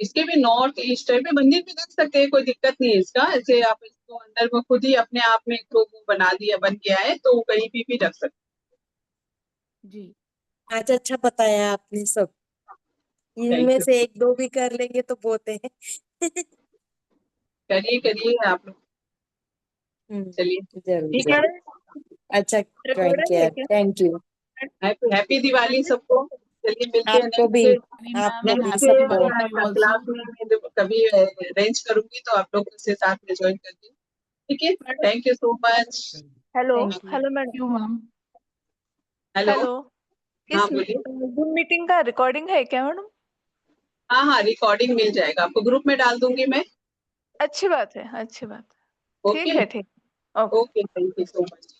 इसके भी नॉर्थ ईस्ट टाइप में मंदिर में रख सकते हैं, कोई दिक्कत नहीं है इसका। ऐसे आप इसको अंदर में खुद ही अपने आप में एक तो वो बना दिया, बन गया है, तो कहीं भी रख सकते जी। आज अच्छा बताया आपने सब। हैं। इनमें थैंक यू। से एक दो भी कर लेंगे तो बहुत है। करिए करिए आप लोग, चलिए, जरूर ठीक है। जरूर। अच्छा ज्वाइन रिकॉर्डिंग किया, है क्या? Thank you. Happy happy Diwali सबको। चलिए मिलते हैं आपको भी, अरे मैम, आपको भी नेक्स्ट हैप्पी सबको। Diwali to you also. Class में कभी अरेंज करूंगी तो आप लोग से साथ में ज्वाइन करती हूँ, ठीक है। Madam thank you so much. Hello, thank you, hello thank madam, you ma'am. Hello. Hello. हाँ इस बोलिए। जूम मीटिंग का रिकॉर्डिंग है क्या मैडम? हाँ हाँ, रिकॉर्डिंग मिल जाएगा आपको, ग्रुप में डाल दूंगी मैं। अच्छी बात है, अच्छी बात है। ओके। ठीक है, ठीक। Okay. Okay, thank you so much.